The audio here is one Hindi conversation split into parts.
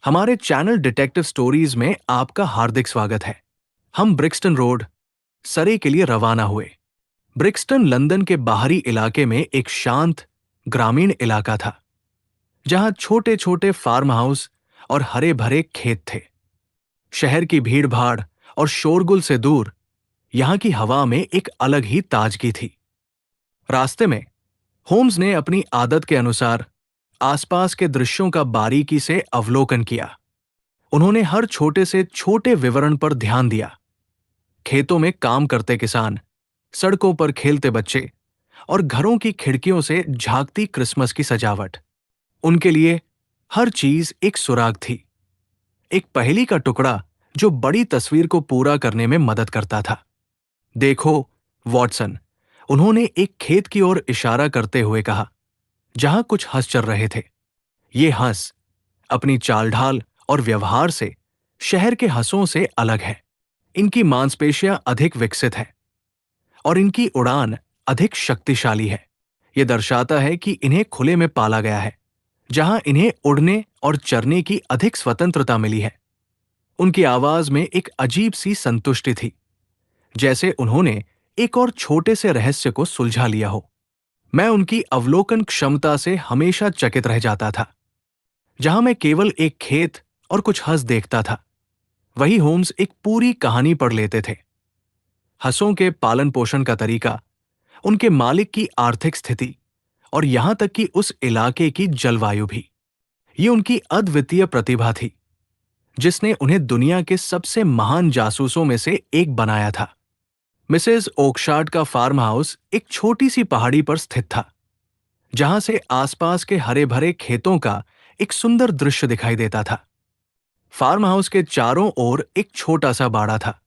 हमारे चैनल डिटेक्टिव स्टोरीज में आपका हार्दिक स्वागत है। हम ब्रिक्सटन रोड, सरे के लिए रवाना हुए। ब्रिक्सटन लंदन के बाहरी इलाके में एक शांत ग्रामीण इलाका था, जहां छोटे छोटे फार्म हाउस और हरे भरे खेत थे। शहर की भीड़ भाड़ और शोरगुल से दूर यहां की हवा में एक अलग ही ताजगी थी। रास्ते में होम्स ने अपनी आदत के अनुसार आसपास के दृश्यों का बारीकी से अवलोकन किया। उन्होंने हर छोटे से छोटे विवरण पर ध्यान दिया। खेतों में काम करते किसान, सड़कों पर खेलते बच्चे और घरों की खिड़कियों से झांकती क्रिसमस की सजावट। उनके लिए हर चीज एक सुराग थी, एक पहेली का टुकड़ा जो बड़ी तस्वीर को पूरा करने में मदद करता था। देखो, वॉटसन, उन्होंने एक खेत की ओर इशारा करते हुए कहा, जहां कुछ हंस चल रहे थे। ये हंस अपनी चाल ढाल और व्यवहार से शहर के हंसों से अलग है। इनकी मांसपेशियां अधिक विकसित है और इनकी उड़ान अधिक शक्तिशाली है। यह दर्शाता है कि इन्हें खुले में पाला गया है, जहां इन्हें उड़ने और चरने की अधिक स्वतंत्रता मिली है। उनकी आवाज में एक अजीब सी संतुष्टि थी, जैसे उन्होंने एक और छोटे से रहस्य को सुलझा लिया हो। मैं उनकी अवलोकन क्षमता से हमेशा चकित रह जाता था। जहां मैं केवल एक खेत और कुछ हंस देखता था, वही होम्स एक पूरी कहानी पढ़ लेते थे। हंसों के पालन पोषण का तरीका, उनके मालिक की आर्थिक स्थिति और यहां तक कि उस इलाके की जलवायु भी। ये उनकी अद्वितीय प्रतिभा थी, जिसने उन्हें दुनिया के सबसे महान जासूसों में से एक बनाया था। मिसेस ओकशार्ट का फार्म हाउस एक छोटी सी पहाड़ी पर स्थित था, जहां से आसपास के हरे भरे खेतों का एक सुंदर दृश्य दिखाई देता था। फार्म हाउस के चारों ओर एक छोटा सा बाड़ा था,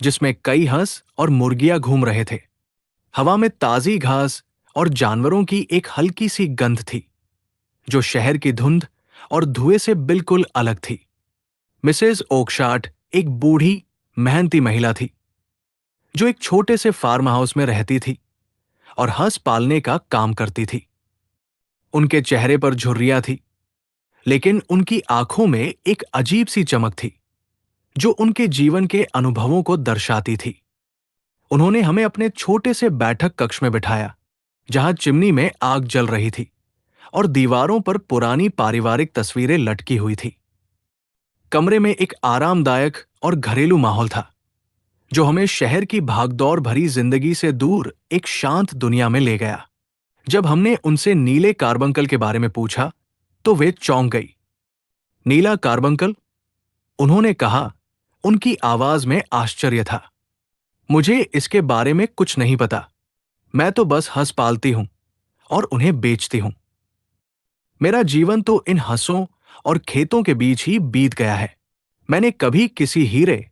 जिसमें कई हंस और मुर्गियां घूम रहे थे। हवा में ताजी घास और जानवरों की एक हल्की सी गंध थी, जो शहर की धुंध और धुएं से बिल्कुल अलग थी। मिसेस ओकशार्ट एक बूढ़ी, मेहनती महिला थी, जो एक छोटे से फार्म हाउस में रहती थी और हंस पालने का काम करती थी। उनके चेहरे पर झुर्रियां थी, लेकिन उनकी आंखों में एक अजीब सी चमक थी, जो उनके जीवन के अनुभवों को दर्शाती थी। उन्होंने हमें अपने छोटे से बैठक कक्ष में बिठाया, जहां चिमनी में आग जल रही थी और दीवारों पर पुरानी पारिवारिक तस्वीरें लटकी हुई थी। कमरे में एक आरामदायक और घरेलू माहौल था, जो हमें शहर की भागदौड़ भरी जिंदगी से दूर एक शांत दुनिया में ले गया। जब हमने उनसे नीले कार्बंकल के बारे में पूछा, तो वे चौंक गई। नीला कार्बंकल? उन्होंने कहा। उनकी आवाज में आश्चर्य था। मुझे इसके बारे में कुछ नहीं पता। मैं तो बस हंस पालती हूं और उन्हें बेचती हूं। मेरा जीवन तो इन हंसों और खेतों के बीच ही बीत गया है। मैंने कभी किसी हीरे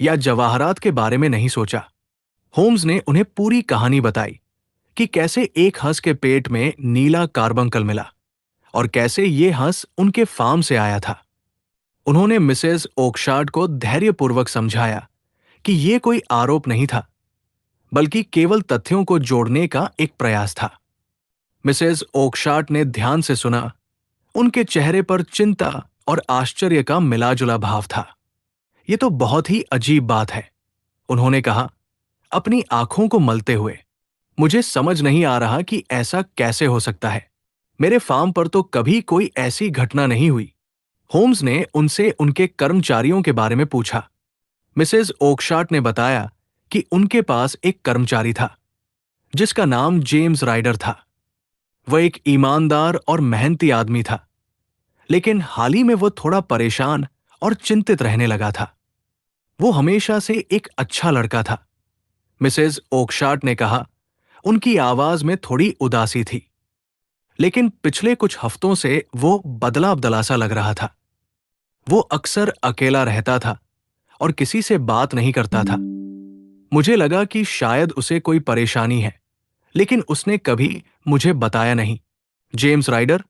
या जवाहरात के बारे में नहीं सोचा। होम्स ने उन्हें पूरी कहानी बताई कि कैसे एक हंस के पेट में नीला कार्बंकल मिला और कैसे ये हंस उनके फार्म से आया था। उन्होंने मिसेस ओकशार्ट को धैर्यपूर्वक समझाया कि यह कोई आरोप नहीं था, बल्कि केवल तथ्यों को जोड़ने का एक प्रयास था। मिसेस ओकशार्ट ने ध्यान से सुना। उनके चेहरे पर चिंता और आश्चर्य का मिलाजुला भाव था। यह तो बहुत ही अजीब बात है, उन्होंने कहा, अपनी आंखों को मलते हुए। मुझे समझ नहीं आ रहा कि ऐसा कैसे हो सकता है। मेरे फार्म पर तो कभी कोई ऐसी घटना नहीं हुई। होम्स ने उनसे उनके कर्मचारियों के बारे में पूछा। मिसेस ओकशार्ट ने बताया कि उनके पास एक कर्मचारी था, जिसका नाम जेम्स राइडर था। वह एक ईमानदार और मेहनती आदमी था, लेकिन हाल ही में वो थोड़ा परेशान और चिंतित रहने लगा था। वो हमेशा से एक अच्छा लड़का था, मिसेस ओकशार्ट ने कहा। उनकी आवाज में थोड़ी उदासी थी, लेकिन पिछले कुछ हफ्तों से वो बदला बदला सा लग रहा था। वो अक्सर अकेला रहता था और किसी से बात नहीं करता था। मुझे लगा कि शायद उसे कोई परेशानी है, लेकिन उसने कभी मुझे बताया नहीं। James rider?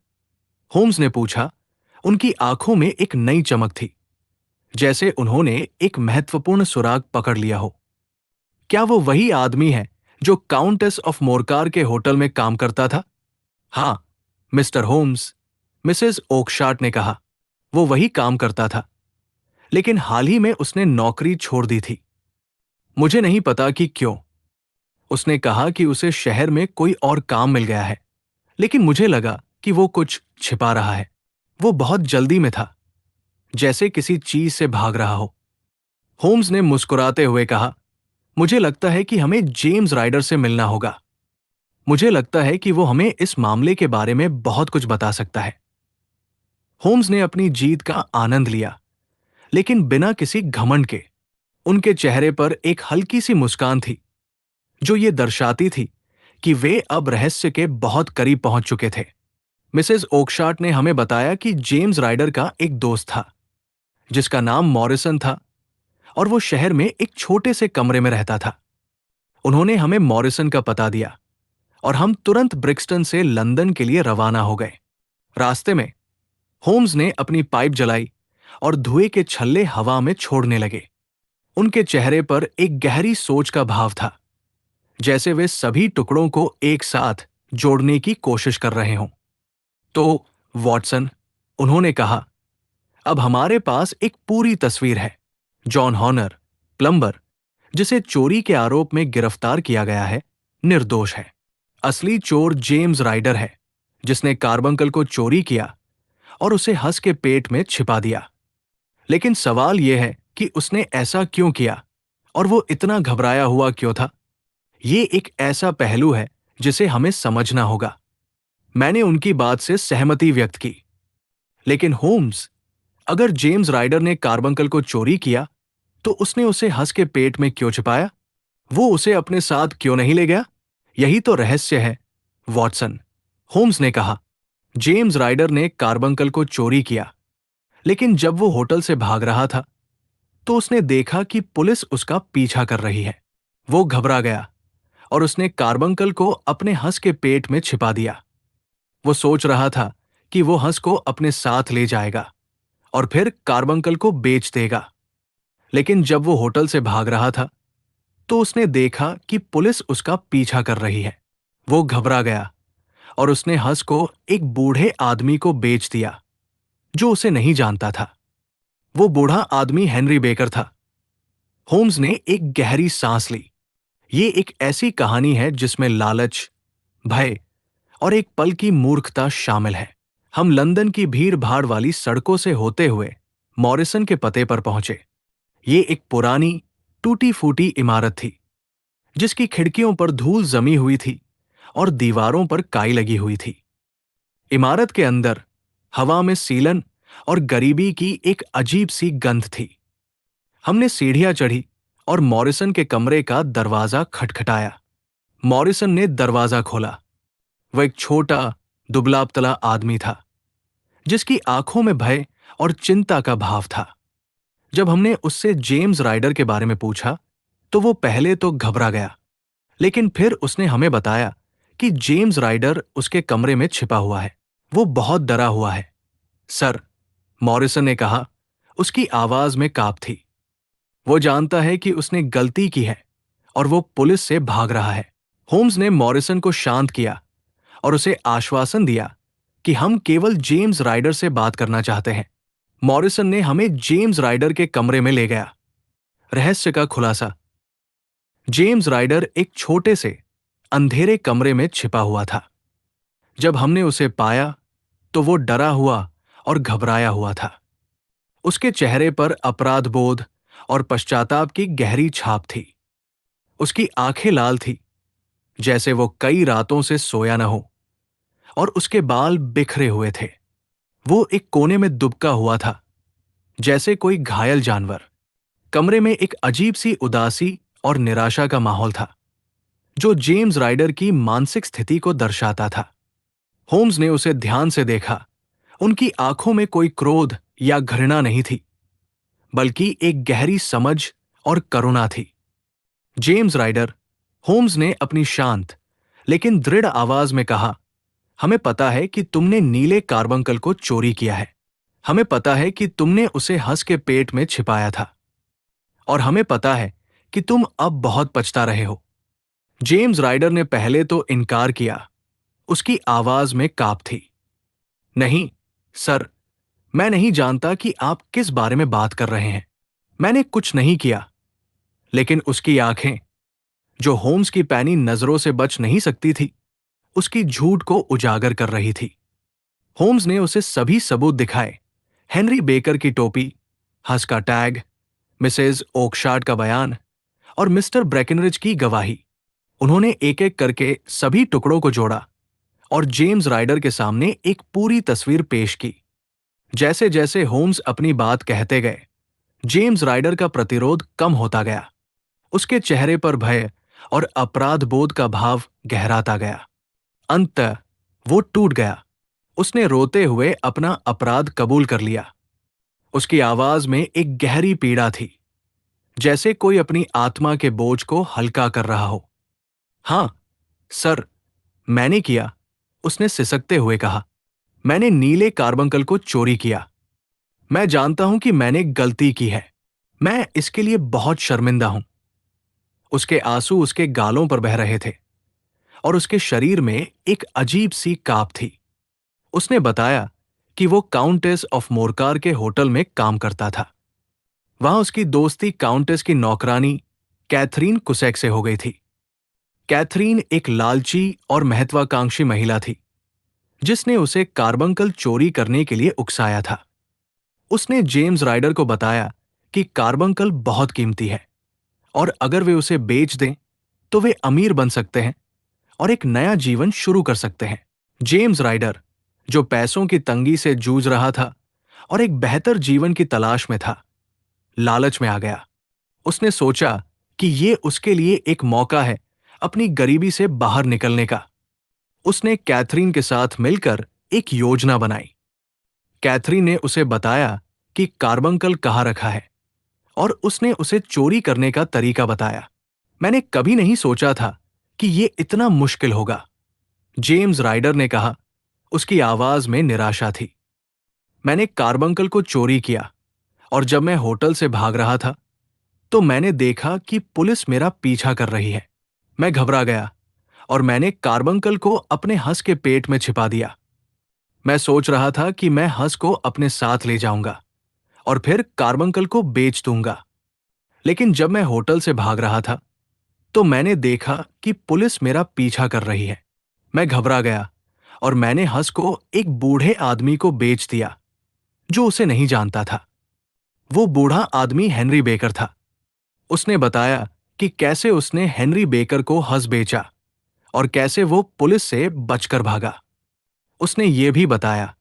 होम्स ने पूछा। उनकी आंखों में एक नई चमक थी, जैसे उन्होंने एक महत्वपूर्ण सुराग पकड़ लिया हो। क्या वो वही आदमी है जो काउंटेस ऑफ मोरकार के होटल में काम करता था? हाँ, मिस्टर होम्स, मिसेस ओकशार्ट ने कहा। वो वही काम करता था, लेकिन हाल ही में उसने नौकरी छोड़ दी थी। मुझे नहीं पता कि क्यों। उसने कहा कि उसे शहर में कोई और काम मिल गया है, लेकिन मुझे लगा कि वो कुछ छिपा रहा है। वो बहुत जल्दी में था, जैसे किसी चीज से भाग रहा हो। होम्स ने मुस्कुराते हुए कहा, मुझे लगता है कि हमें जेम्स राइडर से मिलना होगा। मुझे लगता है कि वो हमें इस मामले के बारे में बहुत कुछ बता सकता है। होम्स ने अपनी जीत का आनंद लिया, लेकिन बिना किसी घमंड के। उनके चेहरे पर एक हल्की सी मुस्कान थी, जो ये दर्शाती थी कि वे अब रहस्य के बहुत करीब पहुंच चुके थे। मिसेस ओकशार्ट ने हमें बताया कि जेम्स राइडर का एक दोस्त था, जिसका नाम मॉरिसन था, और वो शहर में एक छोटे से कमरे में रहता था। उन्होंने हमें मॉरिसन का पता दिया, और हम तुरंत ब्रिक्सटन से लंदन के लिए रवाना हो गए। रास्ते में होम्स ने अपनी पाइप जलाई और धुएं के छल्ले हवा में छोड़ने लगे। उनके चेहरे पर एक गहरी सोच का भाव था, जैसे वे सभी टुकड़ों को एक साथ जोड़ने की कोशिश कर रहे हों। तो वॉटसन, उन्होंने कहा, अब हमारे पास एक पूरी तस्वीर है। जॉन हॉनर, प्लम्बर, जिसे चोरी के आरोप में गिरफ्तार किया गया है, निर्दोष है। असली चोर जेम्स राइडर है, जिसने कार्बंकल को चोरी किया और उसे हंस के पेट में छिपा दिया। लेकिन सवाल यह है कि उसने ऐसा क्यों किया और वो इतना घबराया हुआ क्यों था। ये एक ऐसा पहलू है जिसे हमें समझना होगा। मैंने उनकी बात से सहमति व्यक्त की। लेकिन होम्स, अगर जेम्स राइडर ने कार्बंकल को चोरी किया, तो उसने उसे हंस के पेट में क्यों छिपाया? वो उसे अपने साथ क्यों नहीं ले गया? यही तो रहस्य है, वॉटसन, होम्स ने कहा। जेम्स राइडर ने कार्बंकल को चोरी किया, लेकिन जब वो होटल से भाग रहा था, तो उसने देखा कि पुलिस उसका पीछा कर रही है। वो घबरा गया और उसने कार्बंकल को अपने हंस के पेट में छिपा दिया। वो सोच रहा था कि वो हंस को अपने साथ ले जाएगा और फिर कार्बंकल को बेच देगा। लेकिन जब वो होटल से भाग रहा था, तो उसने देखा कि पुलिस उसका पीछा कर रही है। वो घबरा गया और उसने हंस को एक बूढ़े आदमी को बेच दिया, जो उसे नहीं जानता था। वो बूढ़ा आदमी हेनरी बेकर था। होम्स ने एक गहरी सांस ली। ये एक ऐसी कहानी है जिसमें लालच, भय और एक पल की मूर्खता शामिल है। हम लंदन की भीड़ भाड़ वाली सड़कों से होते हुए मॉरिसन के पते पर पहुंचे। ये एक पुरानी, टूटी फूटी इमारत थी, जिसकी खिड़कियों पर धूल जमी हुई थी और दीवारों पर काई लगी हुई थी। इमारत के अंदर हवा में सीलन और गरीबी की एक अजीब सी गंध थी। हमने सीढ़ियां चढ़ी और मॉरिसन के कमरे का दरवाजा खटखटाया। मॉरिसन ने दरवाजा खोला। वह एक छोटा, दुबला पतला आदमी था, जिसकी आंखों में भय और चिंता का भाव था। जब हमने उससे जेम्स राइडर के बारे में पूछा, तो वो पहले तो घबरा गया, लेकिन फिर उसने हमें बताया कि जेम्स राइडर उसके कमरे में छिपा हुआ है। वो बहुत डरा हुआ है, सर, मॉरिसन ने कहा। उसकी आवाज में कांप थी। वो जानता है कि उसने गलती की है और वो पुलिस से भाग रहा है। होम्स ने मॉरिसन को शांत किया और उसे आश्वासन दिया कि हम केवल जेम्स राइडर से बात करना चाहते हैं। मॉरिसन ने हमें जेम्स राइडर के कमरे में ले गया। रहस्य का खुलासा। जेम्स राइडर एक छोटे से अंधेरे कमरे में छिपा हुआ था। जब हमने उसे पाया, तो वो डरा हुआ और घबराया हुआ था। उसके चेहरे पर अपराध बोध और पश्चाताप की गहरी छाप थी। उसकी आंखें लाल थी, जैसे वो कई रातों से सोया न हो, और उसके बाल बिखरे हुए थे। वो एक कोने में दुबका हुआ था, जैसे कोई घायल जानवर। कमरे में एक अजीब सी उदासी और निराशा का माहौल था, जो जेम्स राइडर की मानसिक स्थिति को दर्शाता था। होम्स ने उसे ध्यान से देखा। उनकी आंखों में कोई क्रोध या घृणा नहीं थी, बल्कि एक गहरी समझ और करुणा थी। जेम्स राइडर, होम्स ने अपनी शांत लेकिन दृढ़ आवाज में कहा, हमें पता है कि तुमने नीले कार्बंकल को चोरी किया है। हमें पता है कि तुमने उसे हंस के पेट में छिपाया था, और हमें पता है कि तुम अब बहुत पछता रहे हो। जेम्स राइडर ने पहले तो इनकार किया। उसकी आवाज में कांप थी। नहीं, सर, मैं नहीं जानता कि आप किस बारे में बात कर रहे हैं। मैंने कुछ नहीं किया। लेकिन उसकी आंखें, जो होम्स की पैनी नजरों से बच नहीं सकती थी, उसकी झूठ को उजागर कर रही थी। होम्स ने उसे सभी सबूत दिखाए। हेनरी बेकर की टोपी, हस का टैग, मिसेज ओकशार्ट का बयान और मिस्टर ब्रेकिनरिज की गवाही। उन्होंने एक एक करके सभी टुकड़ों को जोड़ा और जेम्स राइडर के सामने एक पूरी तस्वीर पेश की। जैसे जैसे होम्स अपनी बात कहते गए, जेम्स राइडर का प्रतिरोध कम होता गया। उसके चेहरे पर भय और अपराध बोध का भाव गहराता गया। अंततः वो टूट गया। उसने रोते हुए अपना अपराध कबूल कर लिया। उसकी आवाज में एक गहरी पीड़ा थी, जैसे कोई अपनी आत्मा के बोझ को हल्का कर रहा हो। हाँ सर, मैंने किया, उसने सिसकते हुए कहा। मैंने नीले कार्बंकल को चोरी किया। मैं जानता हूं कि मैंने गलती की है। मैं इसके लिए बहुत शर्मिंदा हूं। उसके आंसू उसके गालों पर बह रहे थे और उसके शरीर में एक अजीब सी कांप थी। उसने बताया कि वो काउंटेस ऑफ मोरकार के होटल में काम करता था। वहां उसकी दोस्ती काउंटेस की नौकरानी कैथरीन कुसैक से हो गई थी। कैथरीन एक लालची और महत्वाकांक्षी महिला थी, जिसने उसे कार्बंकल चोरी करने के लिए उकसाया था। उसने जेम्स राइडर को बताया कि कार्बंकल बहुत कीमती है और अगर वे उसे बेच दें तो वे अमीर बन सकते हैं और एक नया जीवन शुरू कर सकते हैं। जेम्स राइडर, जो पैसों की तंगी से जूझ रहा था और एक बेहतर जीवन की तलाश में था, लालच में आ गया। उसने सोचा कि ये उसके लिए एक मौका है अपनी गरीबी से बाहर निकलने का। उसने कैथरीन के साथ मिलकर एक योजना बनाई। कैथरीन ने उसे बताया कि कार्बंकल कहाँ रखा है और उसने उसे चोरी करने का तरीका बताया। मैंने कभी नहीं सोचा था कि ये इतना मुश्किल होगा, जेम्स राइडर ने कहा। उसकी आवाज में निराशा थी। मैंने कार्बंकल को चोरी किया और जब मैं होटल से भाग रहा था तो मैंने देखा कि पुलिस मेरा पीछा कर रही है। मैं घबरा गया और मैंने कार्बंकल को अपने हंस के पेट में छिपा दिया। मैं सोच रहा था कि मैं हंस को अपने साथ ले जाऊंगा और फिर कार्बंकल को बेच दूंगा। लेकिन जब मैं होटल से भाग रहा था तो मैंने देखा कि पुलिस मेरा पीछा कर रही है। मैं घबरा गया और मैंने हंस को एक बूढ़े आदमी को बेच दिया, जो उसे नहीं जानता था। वो बूढ़ा आदमी हेनरी बेकर था। उसने बताया कि कैसे उसने हेनरी बेकर को हंस बेचा और कैसे वो पुलिस से बचकर भागा। उसने ये भी बताया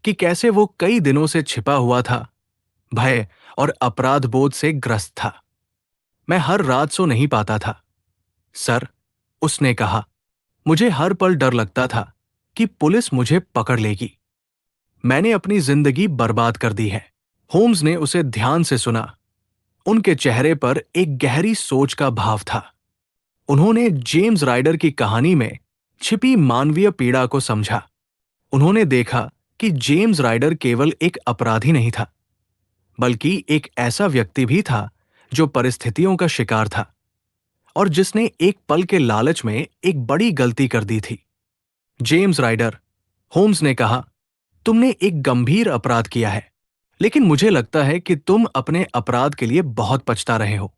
कि कैसे वो कई दिनों से छिपा हुआ था, भय और अपराध बोध से ग्रस्त था। मैं हर रात सो नहीं पाता था सर, उसने कहा। मुझे हर पल डर लगता था कि पुलिस मुझे पकड़ लेगी। मैंने अपनी जिंदगी बर्बाद कर दी है। होम्स ने उसे ध्यान से सुना। उनके चेहरे पर एक गहरी सोच का भाव था। उन्होंने जेम्स राइडर की कहानी में छिपी मानवीय पीड़ा को समझा। उन्होंने देखा कि जेम्स राइडर केवल एक अपराधी नहीं था, बल्कि एक ऐसा व्यक्ति भी था जो परिस्थितियों का शिकार था और जिसने एक पल के लालच में एक बड़ी गलती कर दी थी। जेम्स राइडर, होम्स ने कहा, तुमने एक गंभीर अपराध किया है, लेकिन मुझे लगता है कि तुम अपने अपराध के लिए बहुत पछता रहे हो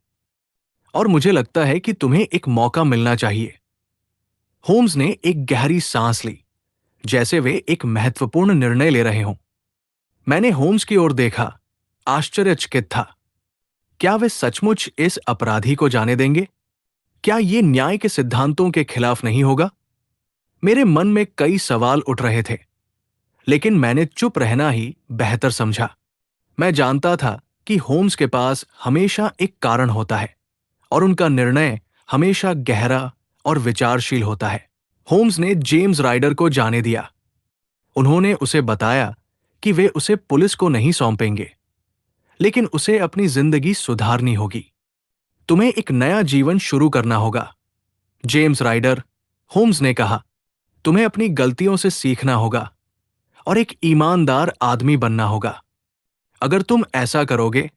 और मुझे लगता है कि तुम्हें एक मौका मिलना चाहिए। होम्स ने एक गहरी सांस ली, जैसे वे एक महत्वपूर्ण निर्णय ले रहे हों। मैंने होम्स की ओर देखा, आश्चर्यचकित था। क्या वे सचमुच इस अपराधी को जाने देंगे? क्या ये न्याय के सिद्धांतों के खिलाफ नहीं होगा? मेरे मन में कई सवाल उठ रहे थे, लेकिन मैंने चुप रहना ही बेहतर समझा। मैं जानता था कि होम्स के पास हमेशा एक कारण होता है और उनका निर्णय हमेशा गहरा और विचारशील होता है। होम्स ने जेम्स राइडर को जाने दिया। उन्होंने उसे बताया कि वे उसे पुलिस को नहीं सौंपेंगे, लेकिन उसे अपनी जिंदगी सुधारनी होगी। तुम्हें एक नया जीवन शुरू करना होगा, जेम्स राइडर, होम्स ने कहा। तुम्हें अपनी गलतियों से सीखना होगा और एक ईमानदार आदमी बनना होगा। अगर तुम ऐसा करोगे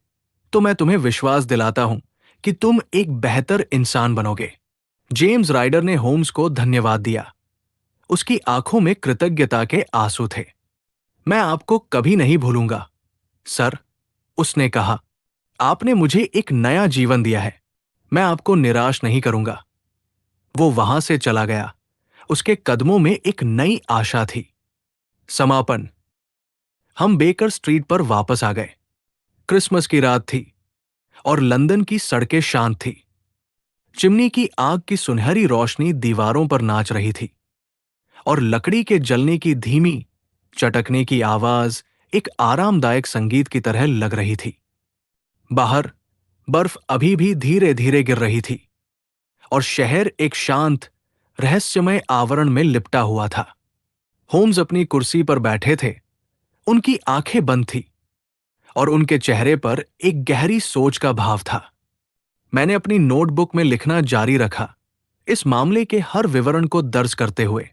तो मैं तुम्हें विश्वास दिलाता हूं कि तुम एक बेहतर इंसान बनोगे। जेम्स राइडर ने होम्स को धन्यवाद दिया। उसकी आंखों में कृतज्ञता के आंसू थे। मैं आपको कभी नहीं भूलूंगा, सर, उसने कहा। आपने मुझे एक नया जीवन दिया है। मैं आपको निराश नहीं करूंगा। वो वहां से चला गया। उसके कदमों में एक नई आशा थी। समापन। हम बेकर स्ट्रीट पर वापस आ गए। क्रिसमस की रात थी और लंदन की सड़कें शांत थी। चिमनी की आग की सुनहरी रोशनी दीवारों पर नाच रही थी और लकड़ी के जलने की धीमी चटकने की आवाज एक आरामदायक संगीत की तरह लग रही थी। बाहर बर्फ अभी भी धीरे धीरे गिर रही थी और शहर एक शांत, रहस्यमय आवरण में लिपटा हुआ था। होम्स अपनी कुर्सी पर बैठे थे। उनकी आंखें बंद थी और उनके चेहरे पर एक गहरी सोच का भाव था। मैंने अपनी नोटबुक में लिखना जारी रखा, इस मामले के हर विवरण को दर्ज करते हुए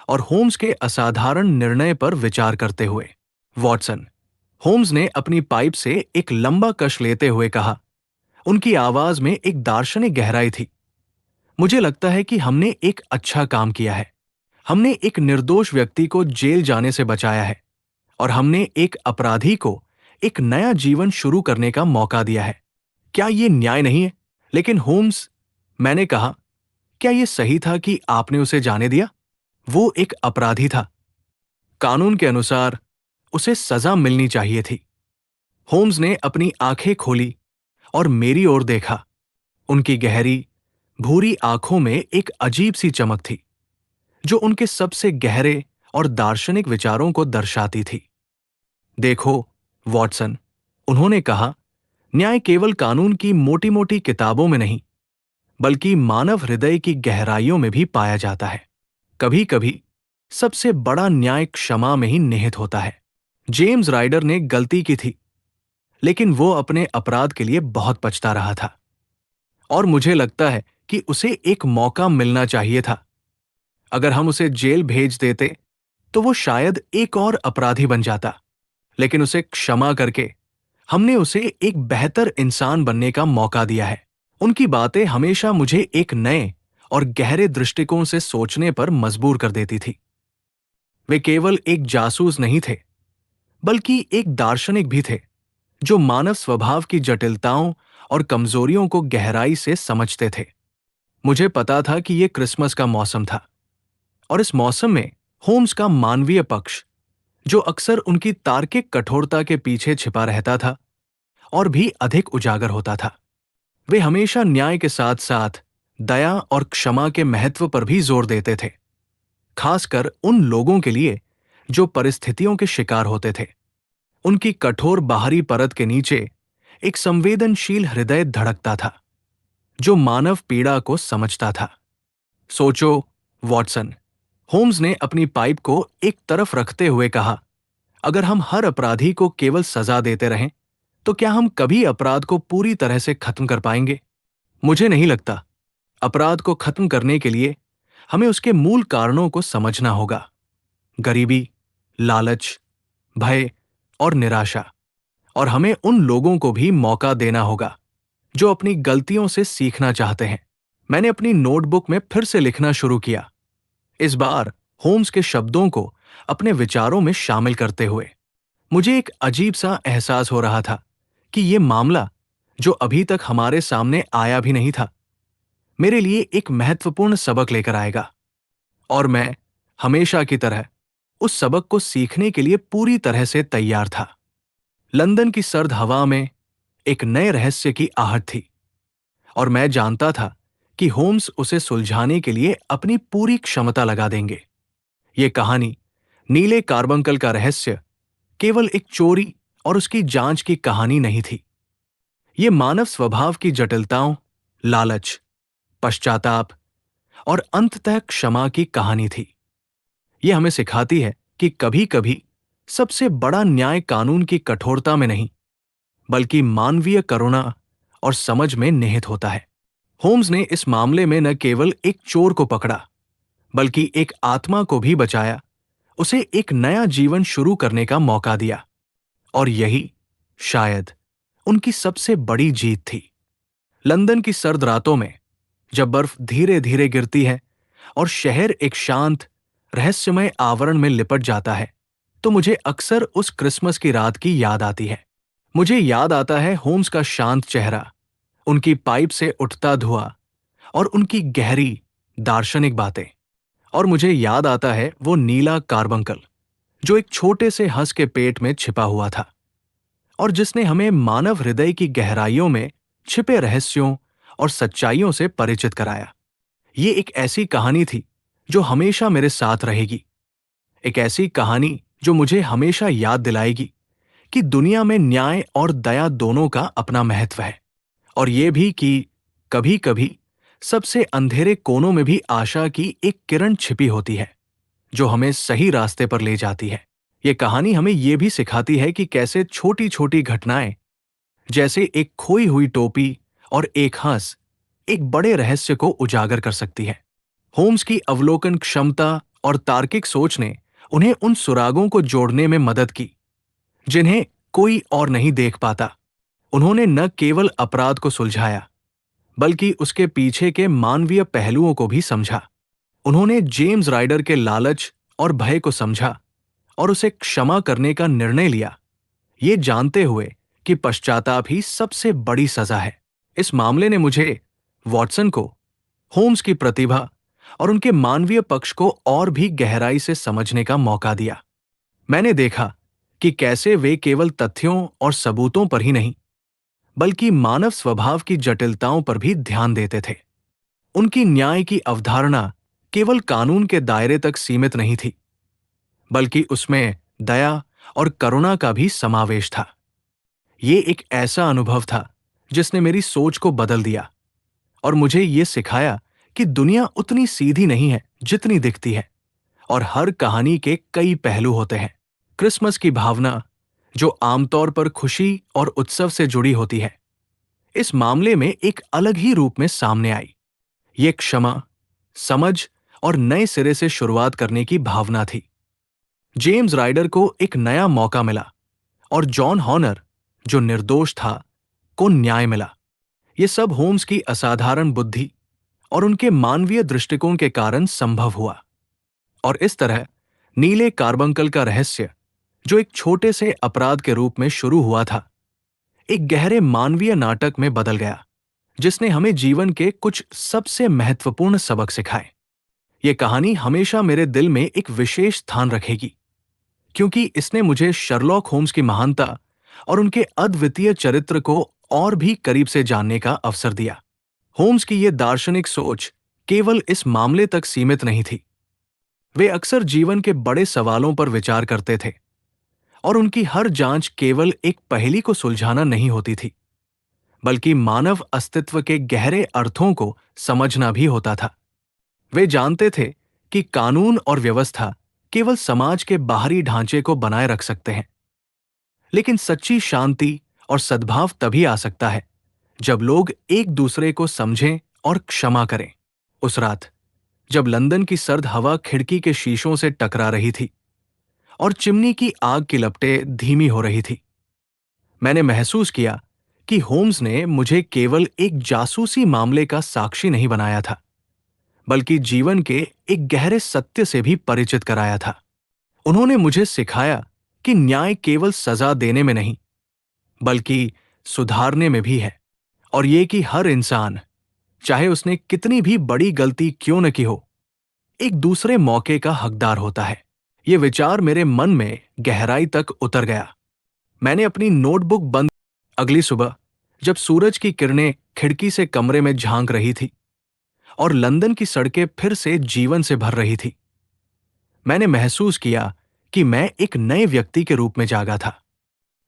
और होम्स के असाधारण निर्णय पर विचार करते हुए। वॉटसन, होम्स ने अपनी पाइप से एक लंबा कश लेते हुए कहा। उनकी आवाज में एक दार्शनिक गहराई थी। मुझे लगता है कि हमने एक अच्छा काम किया है। हमने एक निर्दोष व्यक्ति को जेल जाने से बचाया है और हमने एक अपराधी को एक नया जीवन शुरू करने का मौका दिया है। क्या यह न्याय नहीं है? लेकिन होम्स, मैंने कहा, क्या यह सही था कि आपने उसे जाने दिया? वो एक अपराधी था। कानून के अनुसार उसे सजा मिलनी चाहिए थी। होम्स ने अपनी आंखें खोली और मेरी ओर देखा। उनकी गहरी, भूरी आंखों में एक अजीब सी चमक थी जो उनके सबसे गहरे और दार्शनिक विचारों को दर्शाती थी। देखो, वॉटसन, उन्होंने कहा, न्याय केवल कानून की मोटी-मोटी किताबों में नहीं, बल्कि मानव हृदय की गहराइयों में भी पाया जाता है। कभी-कभी सबसे बड़ा न्याय क्षमा में ही निहित होता है। जेम्स राइडर ने गलती की थी, लेकिन वो अपने अपराध के लिए बहुत पछता रहा था और मुझे लगता है कि उसे एक मौका मिलना चाहिए था। अगर हम उसे जेल भेज देते तो वो शायद एक और अपराधी बन जाता, लेकिन उसे क्षमा करके हमने उसे एक बेहतर इंसान बनने का मौका दिया है। उनकी बातें हमेशा मुझे एक नए और गहरे दृष्टिकोण से सोचने पर मजबूर कर देती थी। वे केवल एक जासूस नहीं थे, बल्कि एक दार्शनिक भी थे जो मानव स्वभाव की जटिलताओं और कमजोरियों को गहराई से समझते थे। मुझे पता था कि यह क्रिसमस का मौसम था और इस मौसम में होम्स का मानवीय पक्ष, जो अक्सर उनकी तार्किक कठोरता के पीछे छिपा रहता था, और भी अधिक उजागर होता था। वे हमेशा न्याय के साथ साथ दया और क्षमा के महत्व पर भी जोर देते थे, खासकर उन लोगों के लिए जो परिस्थितियों के शिकार होते थे। उनकी कठोर बाहरी परत के नीचे एक संवेदनशील हृदय धड़कता था जो मानव पीड़ा को समझता था। सोचो, वॉटसन, होम्स ने अपनी पाइप को एक तरफ रखते हुए कहा, अगर हम हर अपराधी को केवल सजा देते रहें तो क्या हम कभी अपराध को पूरी तरह से खत्म कर पाएंगे? मुझे नहीं लगता। अपराध को खत्म करने के लिए हमें उसके मूल कारणों को समझना होगा। गरीबी, लालच, भय और निराशा। और हमें उन लोगों को भी मौका देना होगा जो अपनी गलतियों से सीखना चाहते हैं। मैंने अपनी नोटबुक में फिर से लिखना शुरू किया, इस बार होम्स के शब्दों को अपने विचारों में शामिल करते हुए। मुझे एक अजीब सा एहसास हो रहा था कि यह मामला, जो अभी तक हमारे सामने आया भी नहीं था, मेरे लिए एक महत्वपूर्ण सबक लेकर आएगा और मैं हमेशा की तरह उस सबक को सीखने के लिए पूरी तरह से तैयार था। लंदन की सर्द हवा में एक नए रहस्य की आहट थी और मैं जानता था कि होम्स उसे सुलझाने के लिए अपनी पूरी क्षमता लगा देंगे। ये कहानी, नीले कार्बंकल का रहस्य, केवल एक चोरी और उसकी जांच की कहानी नहीं थी। ये मानव स्वभाव की जटिलताओं, लालच, पश्चाताप और अंततः क्षमा की कहानी थी। यह हमें सिखाती है कि कभी-कभी सबसे बड़ा न्याय कानून की कठोरता में नहीं, बल्कि मानवीय करुणा और समझ में निहित होता है। होम्स ने इस मामले में न केवल एक चोर को पकड़ा, बल्कि एक आत्मा को भी बचाया, उसे एक नया जीवन शुरू करने का मौका दिया। और यही शायद उनकी सबसे बड़ी जीत थी। लंदन की सर्द रातों में, जब बर्फ धीरे धीरे गिरती है और शहर एक शांत, रहस्यमय आवरण में लिपट जाता है, तो मुझे अक्सर उस क्रिसमस की रात की याद आती है। मुझे याद आता है होम्स का शांत चेहरा, उनकी पाइप से उठता धुआं और उनकी गहरी दार्शनिक बातें। और मुझे याद आता है वो नीला कार्बंकल जो एक छोटे से हंस के पेट में छिपा हुआ था और जिसने हमें मानव हृदय की गहराइयों में छिपे रहस्यों और सच्चाइयों से परिचित कराया। ये एक ऐसी कहानी थी जो हमेशा मेरे साथ रहेगी। एक ऐसी कहानी जो मुझे हमेशा याद दिलाएगी कि दुनिया में न्याय और दया दोनों का अपना महत्व है, और ये भी कि कभी कभी सबसे अंधेरे कोनों में भी आशा की एक किरण छिपी होती है जो हमें सही रास्ते पर ले जाती है। ये कहानी हमें ये भी सिखाती है कि कैसे छोटी छोटी घटनाएं, जैसे एक खोई हुई टोपी और एक हंस, एक बड़े रहस्य को उजागर कर सकती है। होम्स की अवलोकन क्षमता और तार्किक सोच ने उन्हें उन सुरागों को जोड़ने में मदद की जिन्हें कोई और नहीं देख पाता। उन्होंने न केवल अपराध को सुलझाया, बल्कि उसके पीछे के मानवीय पहलुओं को भी समझा। उन्होंने जेम्स राइडर के लालच और भय को समझा और उसे क्षमा करने का निर्णय लिया, ये जानते हुए कि पश्चाताप ही सबसे बड़ी सजा है। इस मामले ने मुझे वॉटसन को, होम्स की प्रतिभा और उनके मानवीय पक्ष को और भी गहराई से समझने का मौका दिया। मैंने देखा कि कैसे वे केवल तथ्यों और सबूतों पर ही नहीं, बल्कि मानव स्वभाव की जटिलताओं पर भी ध्यान देते थे। उनकी न्याय की अवधारणा केवल कानून के दायरे तक सीमित नहीं थी, बल्कि उसमें दया और करुणा का भी समावेश था। ये एक ऐसा अनुभव था जिसने मेरी सोच को बदल दिया और मुझे ये सिखाया कि दुनिया उतनी सीधी नहीं है जितनी दिखती है, और हर कहानी के कई पहलू होते हैं। क्रिसमस की भावना, जो आमतौर पर खुशी और उत्सव से जुड़ी होती है, इस मामले में एक अलग ही रूप में सामने आई। ये क्षमा, समझ और नए सिरे से शुरुआत करने की भावना थी। जेम्स राइडर को एक नया मौका मिला और जॉन हॉनर, जो निर्दोष था, को न्याय मिला। ये सब होम्स की असाधारण बुद्धि और उनके मानवीय दृष्टिकोण के कारण संभव हुआ। और इस तरह नीले कार्बंकल का रहस्य, जो एक छोटे से अपराध के रूप में शुरू हुआ था, एक गहरे मानवीय नाटक में बदल गया जिसने हमें जीवन के कुछ सबसे महत्वपूर्ण सबक सिखाए। ये कहानी हमेशा मेरे दिल में एक विशेष स्थान रखेगी, क्योंकि इसने मुझे शर्लॉक होम्स की महानता और उनके अद्वितीय चरित्र को और भी करीब से जानने का अवसर दिया। होम्स की ये दार्शनिक सोच केवल इस मामले तक सीमित नहीं थी। वे अक्सर जीवन के बड़े सवालों पर विचार करते थे, और उनकी हर जांच केवल एक पहेली को सुलझाना नहीं होती थी, बल्कि मानव अस्तित्व के गहरे अर्थों को समझना भी होता था। वे जानते थे कि कानून और व्यवस्था केवल समाज के बाहरी ढांचे को बनाए रख सकते हैं, लेकिन सच्ची शांति और सद्भाव तभी आ सकता है जब लोग एक दूसरे को समझें और क्षमा करें। उस रात, जब लंदन की सर्द हवा खिड़की के शीशों से टकरा रही थी और चिमनी की आग की लपटें धीमी हो रही थी, मैंने महसूस किया कि होम्स ने मुझे केवल एक जासूसी मामले का साक्षी नहीं बनाया था, बल्कि जीवन के एक गहरे सत्य से भी परिचित कराया था। उन्होंने मुझे सिखाया कि न्याय केवल सजा देने में नहीं, बल्कि सुधारने में भी है, और ये कि हर इंसान, चाहे उसने कितनी भी बड़ी गलती क्यों न की हो, एक दूसरे मौके का हकदार होता है। ये विचार मेरे मन में गहराई तक उतर गया। मैंने अपनी नोटबुक बंद। अगली सुबह, जब सूरज की किरणें खिड़की से कमरे में झांक रही थी और लंदन की सड़कें फिर से जीवन से भर रही थी, मैंने महसूस किया कि मैं एक नए व्यक्ति के रूप में जागा था।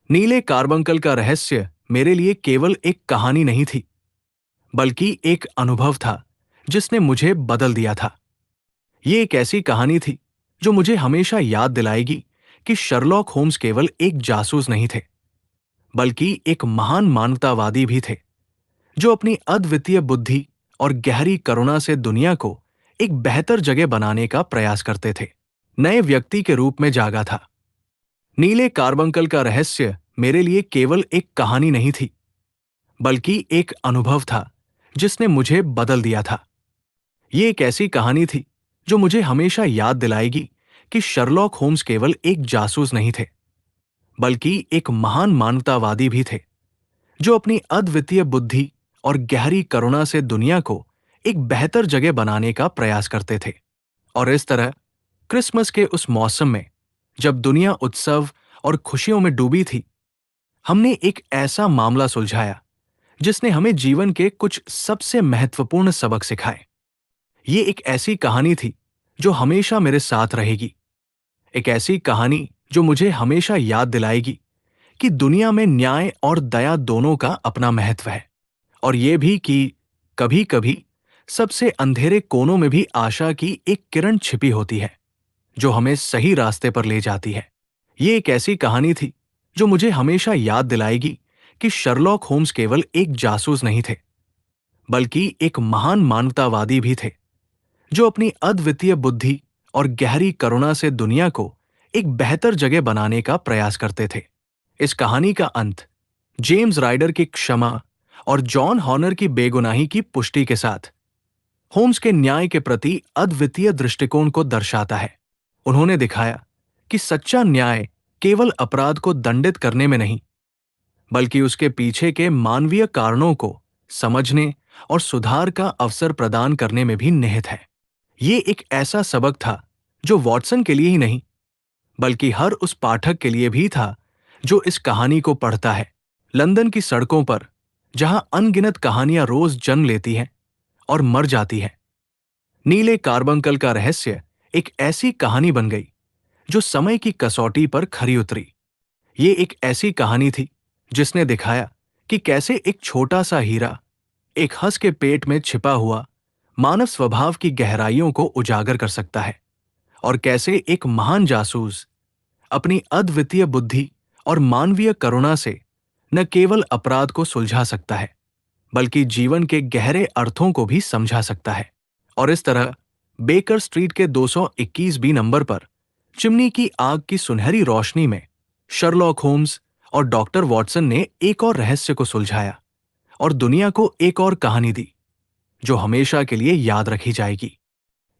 नीले कार्बंकल का रहस्य मेरे लिए केवल एक कहानी नहीं थी, बल्कि एक अनुभव था जिसने मुझे बदल दिया था। ये एक ऐसी कहानी थी जो मुझे हमेशा याद दिलाएगी कि शर्लॉक होम्स केवल एक जासूस नहीं थे, बल्कि एक महान मानवतावादी भी थे, जो अपनी अद्वितीय बुद्धि और गहरी करुणा से दुनिया को एक बेहतर जगह बनाने का प्रयास करते थे। नए व्यक्ति के रूप में जागा था। नीले कार्बंकल का रहस्य मेरे लिए केवल एक कहानी नहीं थी, बल्कि एक अनुभव था जिसने मुझे बदल दिया था। ये एक ऐसी कहानी थी जो मुझे हमेशा याद दिलाएगी कि शर्लॉक होम्स केवल एक जासूस नहीं थे, बल्कि एक महान मानवतावादी भी थे, जो अपनी अद्वितीय बुद्धि और गहरी करुणा से दुनिया को एक बेहतर जगह बनाने का प्रयास करते थे। और इस तरह क्रिसमस के उस मौसम में, जब दुनिया उत्सव और खुशियों में डूबी थी, हमने एक ऐसा मामला सुलझाया जिसने हमें जीवन के कुछ सबसे महत्वपूर्ण सबक सिखाए। ये एक ऐसी कहानी थी जो हमेशा मेरे साथ रहेगी। एक ऐसी कहानी जो मुझे हमेशा याद दिलाएगी कि दुनिया में न्याय और दया दोनों का अपना महत्व है, और ये भी कि कभी-कभी सबसे अंधेरे कोनों में भी आशा की एक किरण छिपी होती है, जो हमें सही रास्ते पर ले जाती है। ये एक ऐसी कहानी थी जो मुझे हमेशा याद दिलाएगी कि शर्लॉक होम्स केवल एक जासूस नहीं थे, बल्कि एक महान मानवतावादी भी थे, जो अपनी अद्वितीय बुद्धि और गहरी करुणा से दुनिया को एक बेहतर जगह बनाने का प्रयास करते थे। इस कहानी का अंत जेम्स राइडर की क्षमा और जॉन हॉनर की बेगुनाही की पुष्टि के साथ होम्स के न्याय के प्रति अद्वितीय दृष्टिकोण को दर्शाता है। उन्होंने दिखाया कि सच्चा न्याय केवल अपराध को दंडित करने में नहीं, बल्कि उसके पीछे के मानवीय कारणों को समझने और सुधार का अवसर प्रदान करने में भी निहित है। ये एक ऐसा सबक था जो वॉटसन के लिए ही नहीं, बल्कि हर उस पाठक के लिए भी था जो इस कहानी को पढ़ता है। लंदन की सड़कों पर, जहां अनगिनत कहानियां रोज जन्म लेती हैं और मर जाती हैं, नीले कार्बंकल का रहस्य एक ऐसी कहानी बन गई जो समय की कसौटी पर खरी उतरी। ये एक ऐसी कहानी थी जिसने दिखाया कि कैसे एक छोटा सा हीरा एक हंस के पेट में छिपा हुआ मानव स्वभाव की गहराइयों को उजागर कर सकता है, और कैसे एक महान जासूस अपनी अद्वितीय बुद्धि और मानवीय करुणा से न केवल अपराध को सुलझा सकता है, बल्कि जीवन के गहरे अर्थों को भी समझा सकता है। और इस तरह बेकर स्ट्रीट के 221 बी नंबर पर चिमनी की आग की सुनहरी रोशनी में शर्लॉक होम्स और डॉक्टर वॉटसन ने एक और रहस्य को सुलझाया और दुनिया को एक और कहानी दी जो हमेशा के लिए याद रखी जाएगी।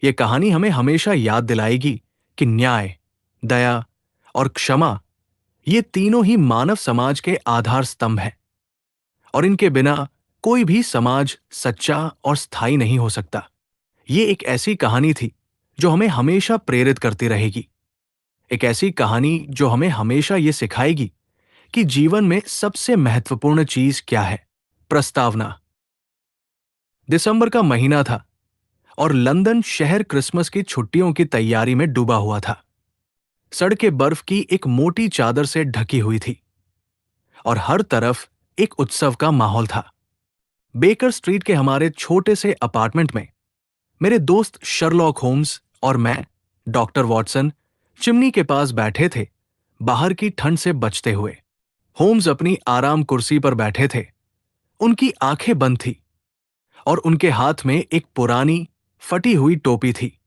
ये कहानी हमें हमेशा याद दिलाएगी कि न्याय, दया और क्षमा, ये तीनों ही मानव समाज के आधार स्तंभ हैं, और इनके बिना कोई भी समाज सच्चा और स्थायी नहीं हो सकता। ये एक ऐसी कहानी थी जो हमें हमेशा प्रेरित करती रहेगी। एक ऐसी कहानी जो हमें हमेशा ये सिखाएगी कि जीवन में सबसे महत्वपूर्ण चीज क्या है। प्रस्तावना। दिसंबर का महीना था और लंदन शहर क्रिसमस की छुट्टियों की तैयारी में डूबा हुआ था। सड़कें बर्फ की एक मोटी चादर से ढकी हुई थी और हर तरफ एक उत्सव का माहौल था। बेकर स्ट्रीट के हमारे छोटे से अपार्टमेंट में मेरे दोस्त शर्लॉक होम्स और मैं, डॉक्टर वॉटसन, चिमनी के पास बैठे थे, बाहर की ठंड से बचते हुए। होम्स अपनी आराम कुर्सी पर बैठे थे। उनकी आंखें बंद थी और उनके हाथ में एक पुरानी फटी हुई टोपी थी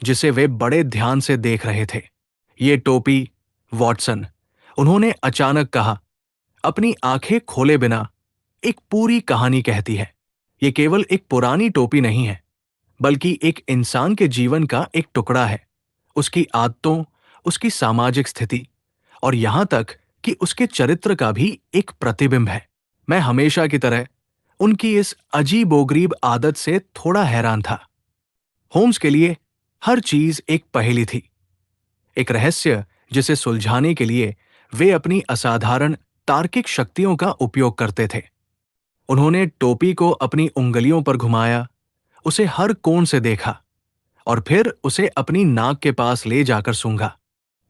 जिसे वे बड़े ध्यान से देख रहे थे। ये टोपी, वॉटसन, उन्होंने अचानक कहा, अपनी आंखें खोले बिना एक पूरी कहानी कहती है। ये केवल एक पुरानी टोपी नहीं है, बल्कि एक इंसान के जीवन का एक टुकड़ा है, उसकी आदतों, उसकी सामाजिक स्थिति और यहां तक कि उसके चरित्र का भी एक प्रतिबिंब है। मैं हमेशा की तरह उनकी इस अजीबोगरीब आदत से थोड़ा हैरान था। होम्स के लिए हर चीज एक पहेली थी, एक रहस्य जिसे सुलझाने के लिए वे अपनी असाधारण तार्किक शक्तियों का उपयोग करते थे। उन्होंने टोपी को अपनी उंगलियों पर घुमाया, उसे हर कोण से देखा और फिर उसे अपनी नाक के पास ले जाकर सूंघा।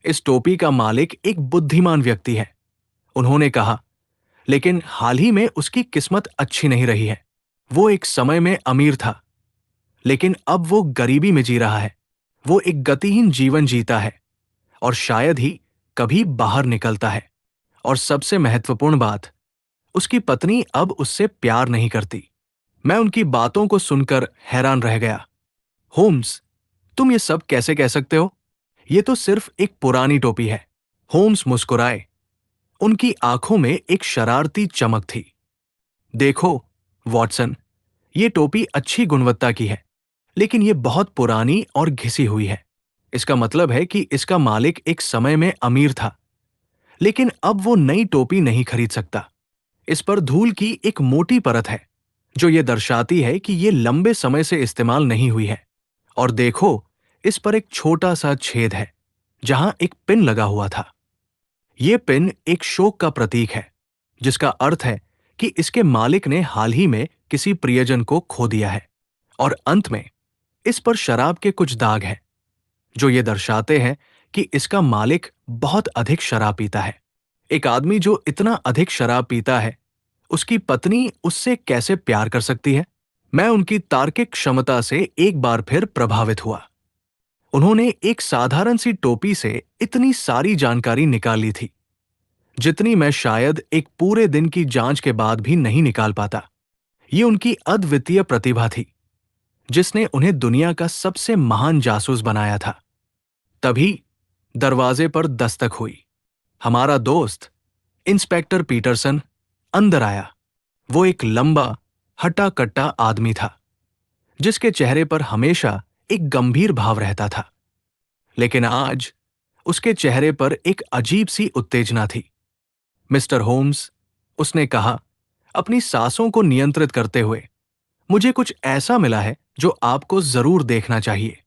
इस टोपी का मालिक एक बुद्धिमान व्यक्ति है, उन्होंने कहा, लेकिन हाल ही में उसकी किस्मत अच्छी नहीं रही है। वो एक समय में अमीर था, लेकिन अब वो गरीबी में जी रहा है। वो एक गतिहीन जीवन जीता है और शायद ही कभी बाहर निकलता है। और सबसे महत्वपूर्ण बात, उसकी पत्नी अब उससे प्यार नहीं करती। मैं उनकी बातों को सुनकर हैरान रह गया। होम्स, तुम ये सब कैसे कह सकते हो? ये तो सिर्फ एक पुरानी टोपी है। होम्स मुस्कुराए। उनकी आंखों में एक शरारती चमक थी। देखो, वॉटसन, ये टोपी अच्छी गुणवत्ता की है, लेकिन ये बहुत पुरानी और घिसी हुई है। इसका मतलब है कि इसका मालिक एक समय में अमीर था, लेकिन अब वो नई टोपी नहीं खरीद सकता। इस पर धूल की एक मोटी परत है, जो ये दर्शाती है कि ये लंबे समय से इस्तेमाल नहीं हुई है। और देखो, इस पर एक छोटा सा छेद है, जहां एक पिन लगा हुआ था। ये पिन एक शोक का प्रतीक है, जिसका अर्थ है कि इसके मालिक ने हाल ही में किसी प्रियजन को खो दिया है। और अंत में इस पर शराब के कुछ दाग हैं, जो ये दर्शाते हैं कि इसका मालिक बहुत अधिक शराब पीता है। एक आदमी जो इतना अधिक शराब पीता है, उसकी पत्नी उससे कैसे प्यार कर सकती है? मैं उनकी तार्किक क्षमता से एक बार फिर प्रभावित हुआ। उन्होंने एक साधारण सी टोपी से इतनी सारी जानकारी निकाल ली थी, जितनी मैं शायद एक पूरे दिन की जांच के बाद भी नहीं निकाल पाता। ये उनकी अद्वितीय प्रतिभा थी, जिसने उन्हें दुनिया का सबसे महान जासूस बनाया था। तभी दरवाजे पर दस्तक हुई। हमारा दोस्त इंस्पेक्टर पीटरसन अंदर आया। वो एक लंबा, हट्टा-कट्टा आदमी था, जिसके चेहरे पर हमेशा एक गंभीर भाव रहता था। लेकिन आज उसके चेहरे पर एक अजीब सी उत्तेजना थी। मिस्टर होम्स, उसने कहा, अपनी सांसों को नियंत्रित करते हुए, मुझे कुछ ऐसा मिला है जो आपको जरूर देखना चाहिए।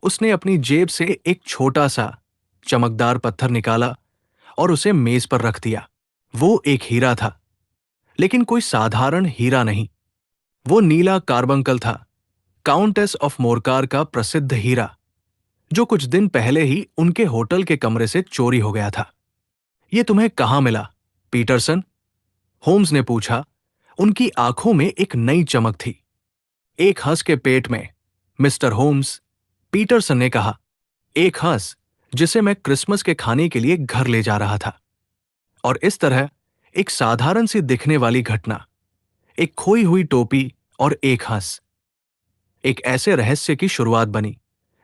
उसने अपनी जेब से एक छोटा सा चमकदार पत्थर निकाला और उसे मेज पर रख दिया। वो एक हीरा था, लेकिन कोई साधारण हीरा नहीं। वो नीला कार्बंकल था, काउंटेस ऑफ मोरकार का प्रसिद्ध हीरा, जो कुछ दिन पहले ही उनके होटल के कमरे से चोरी हो गया था। ये तुम्हें कहाँ मिला, पीटरसन? होम्स ने पूछा। उनकी आंखों में एक नई चमक थी। एक हंस के पेट में, मिस्टर होम्स, पीटरसन ने कहा। एक हंस जिसे मैं क्रिसमस के खाने के लिए घर ले जा रहा था। और इस तरह एक साधारण सी दिखने वाली घटना, एक खोई हुई टोपी और एक हंस, एक ऐसे रहस्य की शुरुआत बनी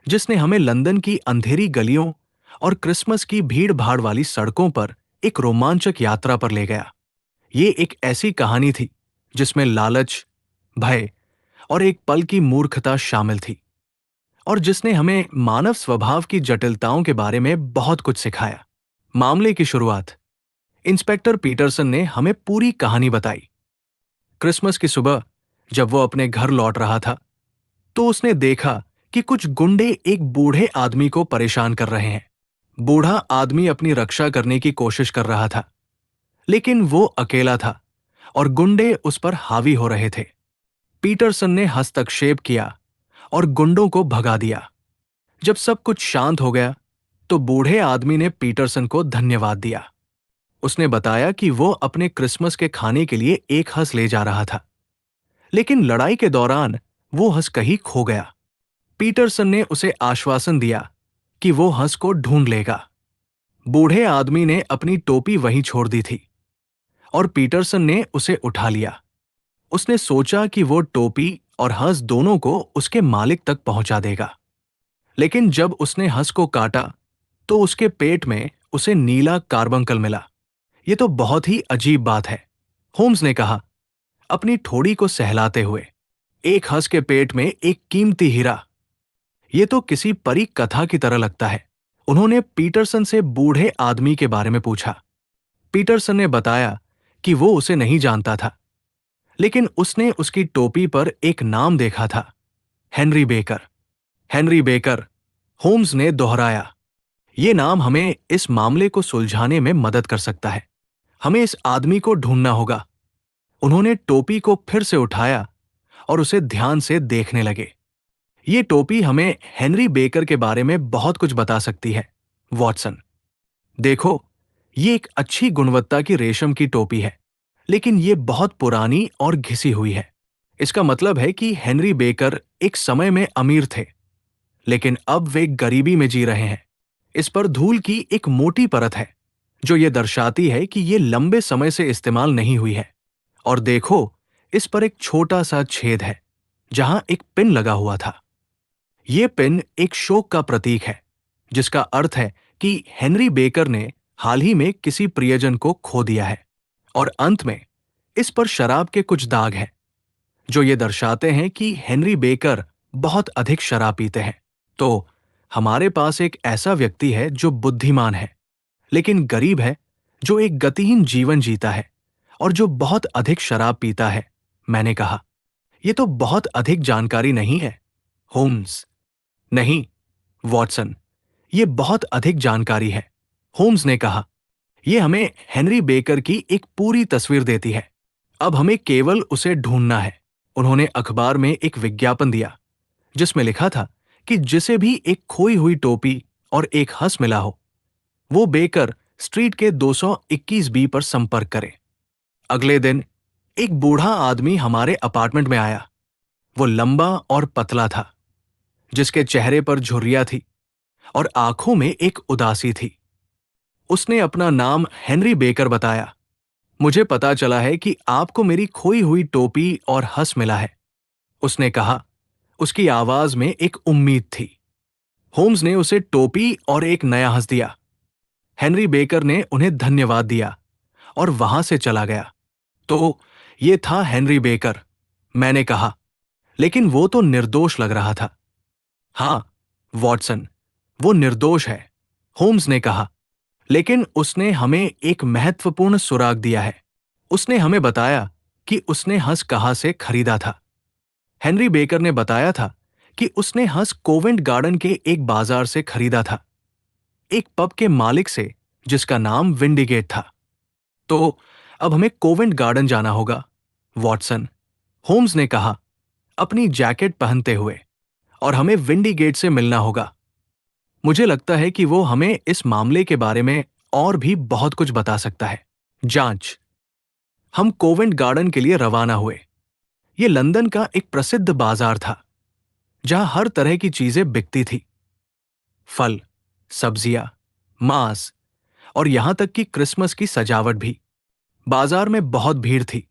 जिसने हमें लंदन की अंधेरी गलियों और क्रिसमस की भीड़-भाड़ वाली सड़कों पर एक रोमांचक यात्रा पर ले गया। ये एक ऐसी कहानी थी जिसमें लालच, भय और एक पल की मूर्खता शामिल थी, और जिसने हमें मानव स्वभाव की जटिलताओं के बारे में बहुत कुछ सिखाया। मामले की शुरुआत, इंस्पेक्टर पीटरसन ने हमें पूरी कहानी बताई। क्रिसमस की सुबह जब वो अपने घर लौट रहा था, तो उसने देखा कि कुछ गुंडे एक बूढ़े आदमी को परेशान कर रहे हैं। बूढ़ा आदमी अपनी रक्षा करने की कोशिश कर रहा था, लेकिन वो अकेला था और गुंडे उस पर हावी हो रहे थे। पीटरसन ने हस्तक्षेप किया और गुंडों को भगा दिया। जब सब कुछ शांत हो गया, तो बूढ़े आदमी ने पीटरसन को धन्यवाद दिया। उसने बताया कि वो अपने क्रिसमस के खाने के लिए एक हंस ले जा रहा था, लेकिन लड़ाई के दौरान वो हंस कहीं खो गया। पीटरसन ने उसे आश्वासन दिया कि वो हंस को ढूंढ लेगा। बूढ़े आदमी ने अपनी टोपी वहीं छोड़ दी थी और पीटरसन ने उसे उठा लिया। उसने सोचा कि वो टोपी और हंस दोनों को उसके मालिक तक पहुंचा देगा। लेकिन जब उसने हंस को काटा, तो उसके पेट में उसे नीला कार्बंकल मिला। ये तो बहुत ही अजीब बात है, होम्स ने कहा, अपनी ठोड़ी को सहलाते हुए। एक हंस के पेट में एक कीमती हीरा, ये तो किसी परी कथा की तरह लगता है। उन्होंने पीटरसन से बूढ़े आदमी के बारे में पूछा। पीटरसन ने बताया कि वो उसे नहीं जानता था, लेकिन उसने उसकी टोपी पर एक नाम देखा था, Henry Baker. Henry Baker, Holmes ने दोहराया। ये नाम हमें इस मामले को सुलझाने में मदद कर सकता है। हमें इस आदमी को ढूंढना होगा। उन्होंने टोपी को फिर से उठाया और उसे ध्यान से देखने लगे। ये टोपी हमें हेनरी बेकर के बारे में बहुत कुछ बता सकती है, वॉटसन। देखो, ये एक अच्छी गुणवत्ता की रेशम की टोपी है, लेकिन ये बहुत पुरानी और घिसी हुई है। इसका मतलब है कि हेनरी बेकर एक समय में अमीर थे, लेकिन अब वे गरीबी में जी रहे हैं। इस पर धूल की एक मोटी परत है, जो ये दर्शाती है कि ये लंबे समय से इस्तेमाल नहीं हुई है। और देखो, इस पर एक छोटा सा छेद है, जहां एक पिन लगा हुआ था। ये पिन एक शोक का प्रतीक है, जिसका अर्थ है कि हेनरी बेकर ने हाल ही में किसी प्रियजन को खो दिया है। और अंत में इस पर शराब के कुछ दाग हैं, जो ये दर्शाते हैं कि हेनरी बेकर बहुत अधिक शराब पीते हैं। तो हमारे पास एक ऐसा व्यक्ति है जो बुद्धिमान है, लेकिन गरीब है, जो एक गतिहीन जीवन जीता है और जो बहुत अधिक शराब पीता है, मैंने कहा। ये तो बहुत अधिक जानकारी नहीं है, होम्स। नहीं, वॉटसन, ये बहुत अधिक जानकारी है, होम्स ने कहा। ये हमें हेनरी बेकर की एक पूरी तस्वीर देती है। अब हमें केवल उसे ढूंढना है। उन्होंने अखबार में एक विज्ञापन दिया जिसमें लिखा था कि जिसे भी एक खोई हुई टोपी और एक हंस मिला हो, वो बेकर स्ट्रीट के 221 बी पर संपर्क करे। अगले दिन एक बूढ़ा आदमी हमारे अपार्टमेंट में आया। वो लंबा और पतला था, जिसके चेहरे पर झुर्रियां थी और आंखों में एक उदासी थी। उसने अपना नाम हेनरी बेकर बताया। मुझे पता चला है कि आपको मेरी खोई हुई टोपी और हंस मिला है, उसने कहा। उसकी आवाज में एक उम्मीद थी। होम्स ने उसे टोपी और एक नया हंस दिया। हेनरी बेकर ने उन्हें धन्यवाद दिया और वहां से चला गया। तो ये था हेनरी बेकर, मैंने कहा, लेकिन वो तो निर्दोष लग रहा था। हाँ, वॉटसन, वो निर्दोष है, होम्स ने कहा, लेकिन उसने हमें एक महत्वपूर्ण सुराग दिया है। उसने हमें बताया कि उसने हंस कहां से खरीदा था। हेनरी बेकर ने बताया था कि उसने हंस कोवेंट गार्डन के एक बाजार से खरीदा था, एक पब के मालिक से जिसका नाम विंडीगेट था। तो अब हमें कोवेंट गार्डन जाना होगा, वॉटसन, होम्स ने कहा, अपनी जैकेट पहनते हुए, और हमें विंडीगेट से मिलना होगा। मुझे लगता है कि वो हमें इस मामले के बारे में और भी बहुत कुछ बता सकता है। जांच। हम कोवेंट गार्डन के लिए रवाना हुए। यह लंदन का एक प्रसिद्ध बाजार था जहां हर तरह की चीजें बिकती थी। फल, सब्जियां, मांस और यहां तक कि क्रिसमस की सजावट भी। बाजार में बहुत भीड़ थी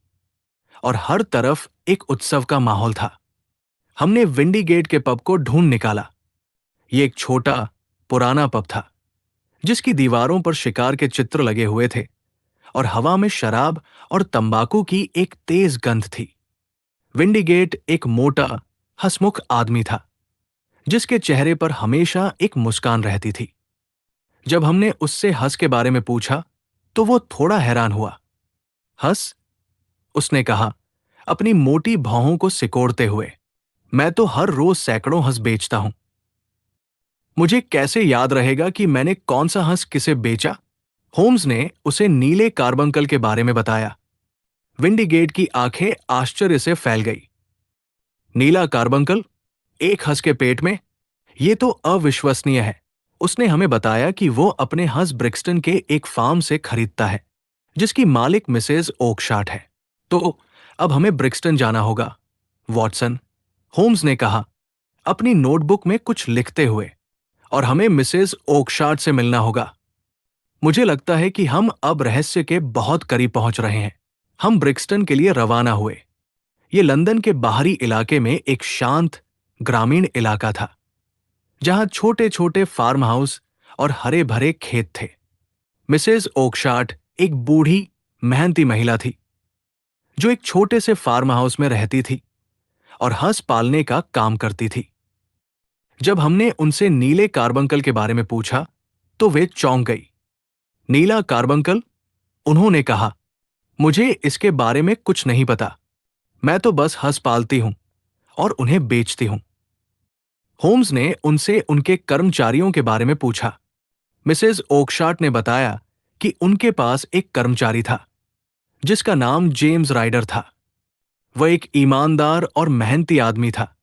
और हर तरफ एक उत्सव का माहौल था। हमने विंडीगेट के पब को ढूंढ निकाला। ये एक छोटा, पुराना पब था जिसकी दीवारों पर शिकार के चित्र लगे हुए थे और हवा में शराब और तंबाकू की एक तेज गंध थी। विंडीगेट एक मोटा, हंसमुख आदमी था जिसके चेहरे पर हमेशा एक मुस्कान रहती थी। जब हमने उससे हंस के बारे में पूछा तो वो थोड़ा हैरान हुआ। हंस, उसने कहा, अपनी मोटी भौहों को सिकोड़ते हुए। मैं तो हर रोज सैकड़ों हंस बेचता हूं। मुझे कैसे याद रहेगा कि मैंने कौन सा हंस किसे बेचा? होम्स ने उसे नीले कार्बंकल के बारे में बताया। विंडीगेट की आंखें आश्चर्य से फैल गई। नीला कार्बंकल, एक हंस के पेट में? यह तो अविश्वसनीय है। उसने हमें बताया कि वो अपने हंस ब्रिक्सटन के एक फार्म से खरीदता है जिसकी मालिक मिसेज ओकशाट है। तो अब हमें ब्रिक्सटन जाना होगा, वॉटसन, होम्स ने कहा, अपनी नोटबुक में कुछ लिखते हुए, और हमें मिसेज ओकशाट से मिलना होगा। मुझे लगता है कि हम अब रहस्य के बहुत करीब पहुंच रहे हैं। हम ब्रिक्सटन के लिए रवाना हुए। ये लंदन के बाहरी इलाके में एक शांत, ग्रामीण इलाका था जहां छोटे छोटे फार्म हाउस और हरे भरे खेत थे। मिसेज ओकशाट एक बूढ़ी, मेहनती महिला थी जो एक छोटे से फार्म हाउस में रहती थी और हंस पालने का काम करती थी। जब हमने उनसे नीले कार्बंकल के बारे में पूछा तो वे चौंक गई। नीला कार्बंकल, उन्होंने कहा, मुझे इसके बारे में कुछ नहीं पता। मैं तो बस हंस पालती हूं और उन्हें बेचती हूं। होम्स ने उनसे उनके कर्मचारियों के बारे में पूछा। मिसेज ओकशाट ने बताया कि उनके पास एक कर्मचारी था जिसका नाम जेम्स राइडर था। वह एक ईमानदार और मेहनती आदमी था,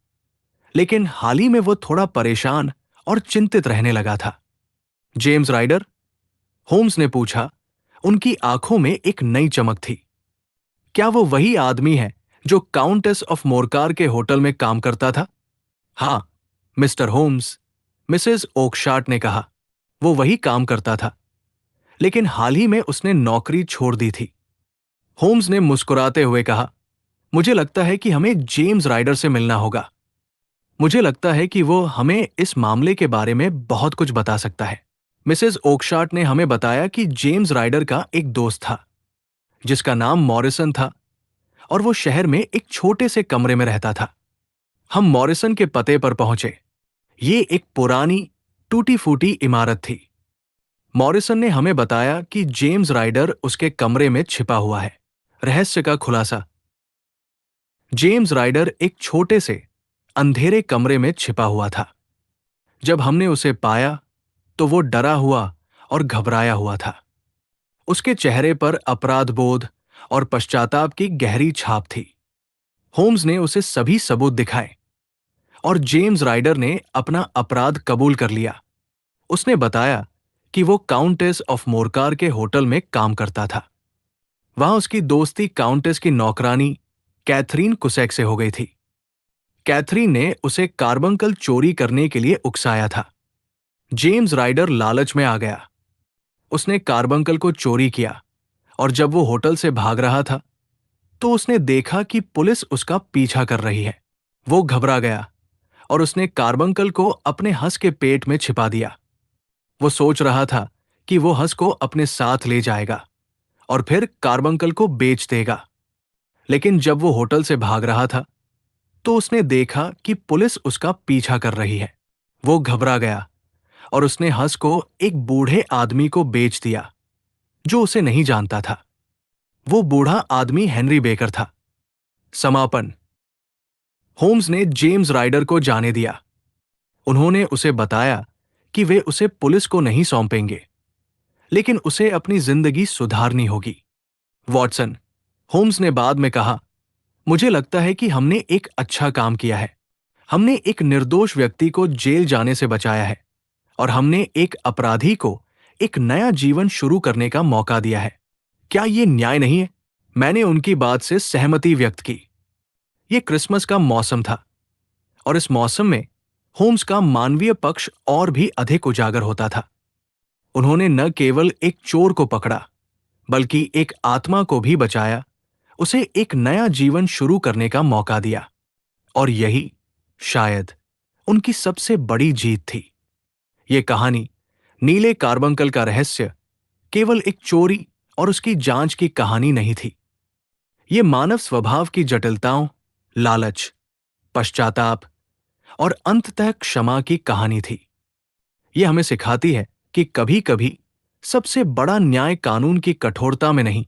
लेकिन हाल ही में वो थोड़ा परेशान और चिंतित रहने लगा था। James rider? होम्स ने पूछा। उनकी आंखों में एक नई चमक थी। क्या वो वही आदमी है जो काउंटेस ऑफ मोरकार के होटल में काम करता था? हाँ, मिस्टर होम्स, मिसेस ओकशाट ने कहा, वो वही काम करता था, लेकिन हाल ही में उसने नौकरी छोड़ दी थी। होम्स ने मुस्कुराते हुए कहा, मुझे लगता है कि हमें जेम्स राइडर से मिलना होगा। मुझे लगता है कि वो हमें इस मामले के बारे में बहुत कुछ बता सकता है। मिसेस ओकशाट ने हमें बताया कि जेम्स राइडर का एक दोस्त था जिसका नाम मॉरिसन था और वो शहर में एक छोटे से कमरे में रहता था। हम मॉरिसन के पते पर पहुंचे। ये एक पुरानी, टूटी फूटी इमारत थी। मॉरिसन ने हमें बताया कि जेम्स राइडर उसके कमरे में छिपा हुआ है। रहस्य का खुलासा। जेम्स राइडर एक छोटे से अंधेरे कमरे में छिपा हुआ था। जब हमने उसे पाया तो वो डरा हुआ और घबराया हुआ था। उसके चेहरे पर अपराध बोध और पश्चाताप की गहरी छाप थी। होम्स ने उसे सभी सबूत दिखाए और जेम्स राइडर ने अपना अपराध कबूल कर लिया। उसने बताया कि वो काउंटेस ऑफ मोरकार के होटल में काम करता था। वहां उसकी दोस्ती काउंटेस की नौकरानी कैथरीन कुसैक से हो गई थी। कैथरीन ने उसे कार्बंकल चोरी करने के लिए उकसाया था। जेम्स राइडर लालच में आ गया। उसने कार्बंकल को चोरी किया और जब वो होटल से भाग रहा था तो उसने देखा कि पुलिस उसका पीछा कर रही है। वो घबरा गया और उसने कार्बंकल को अपने हंस के पेट में छिपा दिया। वो सोच रहा था कि वो हंस को अपने साथ ले जाएगा और फिर कार्बंकल को बेच देगा। लेकिन जब वो होटल से भाग रहा था तो उसने देखा कि पुलिस उसका पीछा कर रही है। वो घबरा गया और उसने हंस को एक बूढ़े आदमी को बेच दिया जो उसे नहीं जानता था। वो बूढ़ा आदमी हेनरी बेकर था। समापन। होम्स ने जेम्स राइडर को जाने दिया। उन्होंने उसे बताया कि वे उसे पुलिस को नहीं सौंपेंगे, लेकिन उसे अपनी जिंदगी सुधारनी होगी। वॉटसन, होम्स ने बाद में कहा, मुझे लगता है कि हमने एक अच्छा काम किया है। हमने एक निर्दोष व्यक्ति को जेल जाने से बचाया है और हमने एक अपराधी को एक नया जीवन शुरू करने का मौका दिया है। क्या ये न्याय नहीं है? मैंने उनकी बात से सहमति व्यक्त की। ये क्रिसमस का मौसम था और इस मौसम में होम्स का मानवीय पक्ष और भी अधिक उजागर होता था। उन्होंने न केवल एक चोर को पकड़ा, बल्कि एक आत्मा को भी बचाया, उसे एक नया जीवन शुरू करने का मौका दिया। और यही शायद उनकी सबसे बड़ी जीत थी। ये कहानी नीले कार्बंकल का रहस्य केवल एक चोरी और उसकी जांच की कहानी नहीं थी। ये मानव स्वभाव की जटिलताओं, लालच, पश्चाताप और अंततः क्षमा की कहानी थी। ये हमें सिखाती है कि कभी-कभी सबसे बड़ा न्याय कानून की कठोरता में नहीं,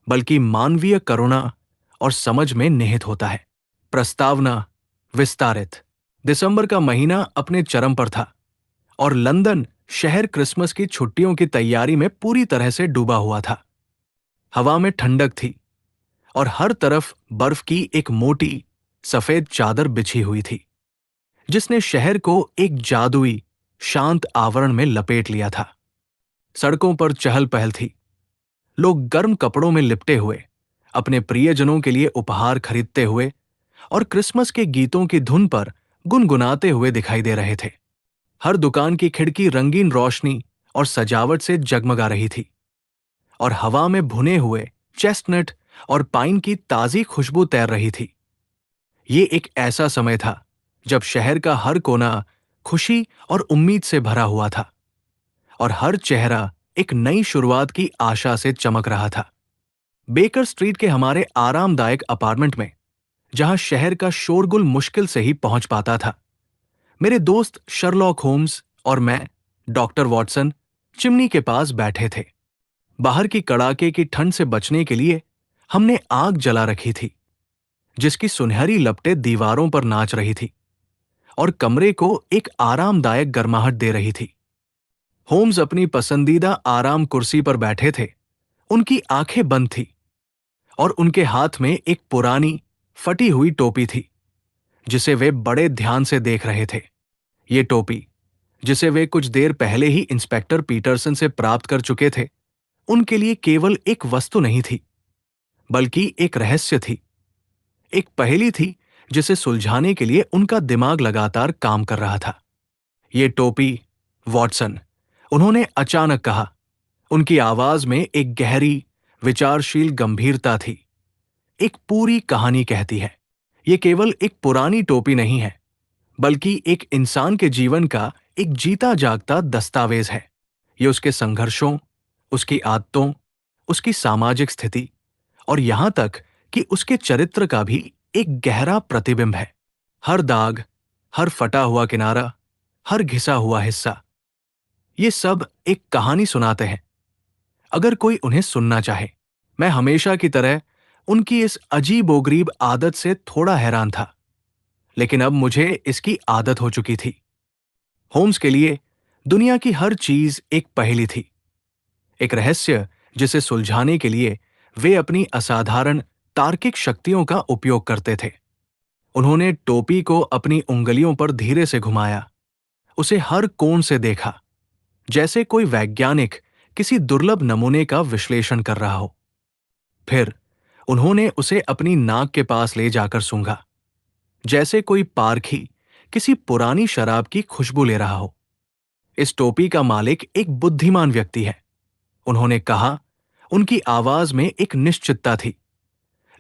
बल्कि मानवीय करुणा और समझ में निहित होता है। प्रस्तावना विस्तारित। दिसंबर का महीना अपने चरम पर था और लंदन शहर क्रिसमस की छुट्टियों की तैयारी में पूरी तरह से डूबा हुआ था। हवा में ठंडक थी और हर तरफ बर्फ की एक मोटी सफेद चादर बिछी हुई थी, जिसने शहर को एक जादुई शांत आवरण में लपेट लिया था। सड़कों पर चहल पहल थी। लोग गर्म कपड़ों में लिपटे हुए अपने प्रियजनों के लिए उपहार खरीदते हुए और क्रिसमस के गीतों की धुन पर गुनगुनाते हुए दिखाई दे रहे थे। हर दुकान की खिड़की रंगीन रोशनी और सजावट से जगमगा रही थी और हवा में भुने हुए चेस्टनट और पाइन की ताजी खुशबू तैर रही थी। ये एक ऐसा समय था जब शहर का हर कोना खुशी और उम्मीद से भरा हुआ था और हर चेहरा एक नई शुरुआत की आशा से चमक रहा था। बेकर स्ट्रीट के हमारे आरामदायक अपार्टमेंट में, जहां शहर का शोरगुल मुश्किल से ही पहुंच पाता था, मेरे दोस्त शर्लॉक होम्स और मैं, डॉक्टर वॉटसन, चिमनी के पास बैठे थे। बाहर की कड़ाके की ठंड से बचने के लिए हमने आग जला रखी थी, जिसकी सुनहरी लपटें दीवारों पर नाच रही थी और कमरे को एक आरामदायक गर्माहट दे रही थी। होम्स अपनी पसंदीदा आराम कुर्सी पर बैठे थे। उनकी आंखें बंद थी और उनके हाथ में एक पुरानी फटी हुई टोपी थी, जिसे वे बड़े ध्यान से देख रहे थे। ये टोपी, जिसे वे कुछ देर पहले ही इंस्पेक्टर पीटरसन से प्राप्त कर चुके थे, उनके लिए केवल एक वस्तु नहीं थी, बल्कि एक रहस्य थी, एक पहेली थी जिसे सुलझाने के लिए उनका दिमाग लगातार काम कर रहा था। ये टोपी, वॉटसन, उन्होंने अचानक कहा। उनकी आवाज में एक गहरी, विचारशील गंभीरता थी। एक पूरी कहानी कहती है। ये केवल एक पुरानी टोपी नहीं है, बल्कि एक इंसान के जीवन का एक जीता जागता दस्तावेज है। ये उसके संघर्षों, उसकी आदतों, उसकी सामाजिक स्थिति और यहां तक कि उसके चरित्र का भी एक गहरा प्रतिबिंब है। हर दाग, हर फटा हुआ किनारा, हर घिसा हुआ हिस्सा, ये सब एक कहानी सुनाते हैं, अगर कोई उन्हें सुनना चाहे। मैं हमेशा की तरह उनकी इस अजीबोगरीब आदत से थोड़ा हैरान था, लेकिन अब मुझे इसकी आदत हो चुकी थी। होम्स के लिए दुनिया की हर चीज एक पहेली थी, एक रहस्य जिसे सुलझाने के लिए वे अपनी असाधारण तार्किक शक्तियों का उपयोग करते थे। उन्होंने टोपी को अपनी उंगलियों पर धीरे से घुमाया, उसे हर कोण से देखा, जैसे कोई वैज्ञानिक किसी दुर्लभ नमूने का विश्लेषण कर रहा हो। फिर उन्होंने उसे अपनी नाक के पास ले जाकर सूंघा, जैसे कोई पारखी किसी पुरानी शराब की खुशबू ले रहा हो। इस टोपी का मालिक एक बुद्धिमान व्यक्ति है, उन्होंने कहा। उनकी आवाज में एक निश्चितता थी,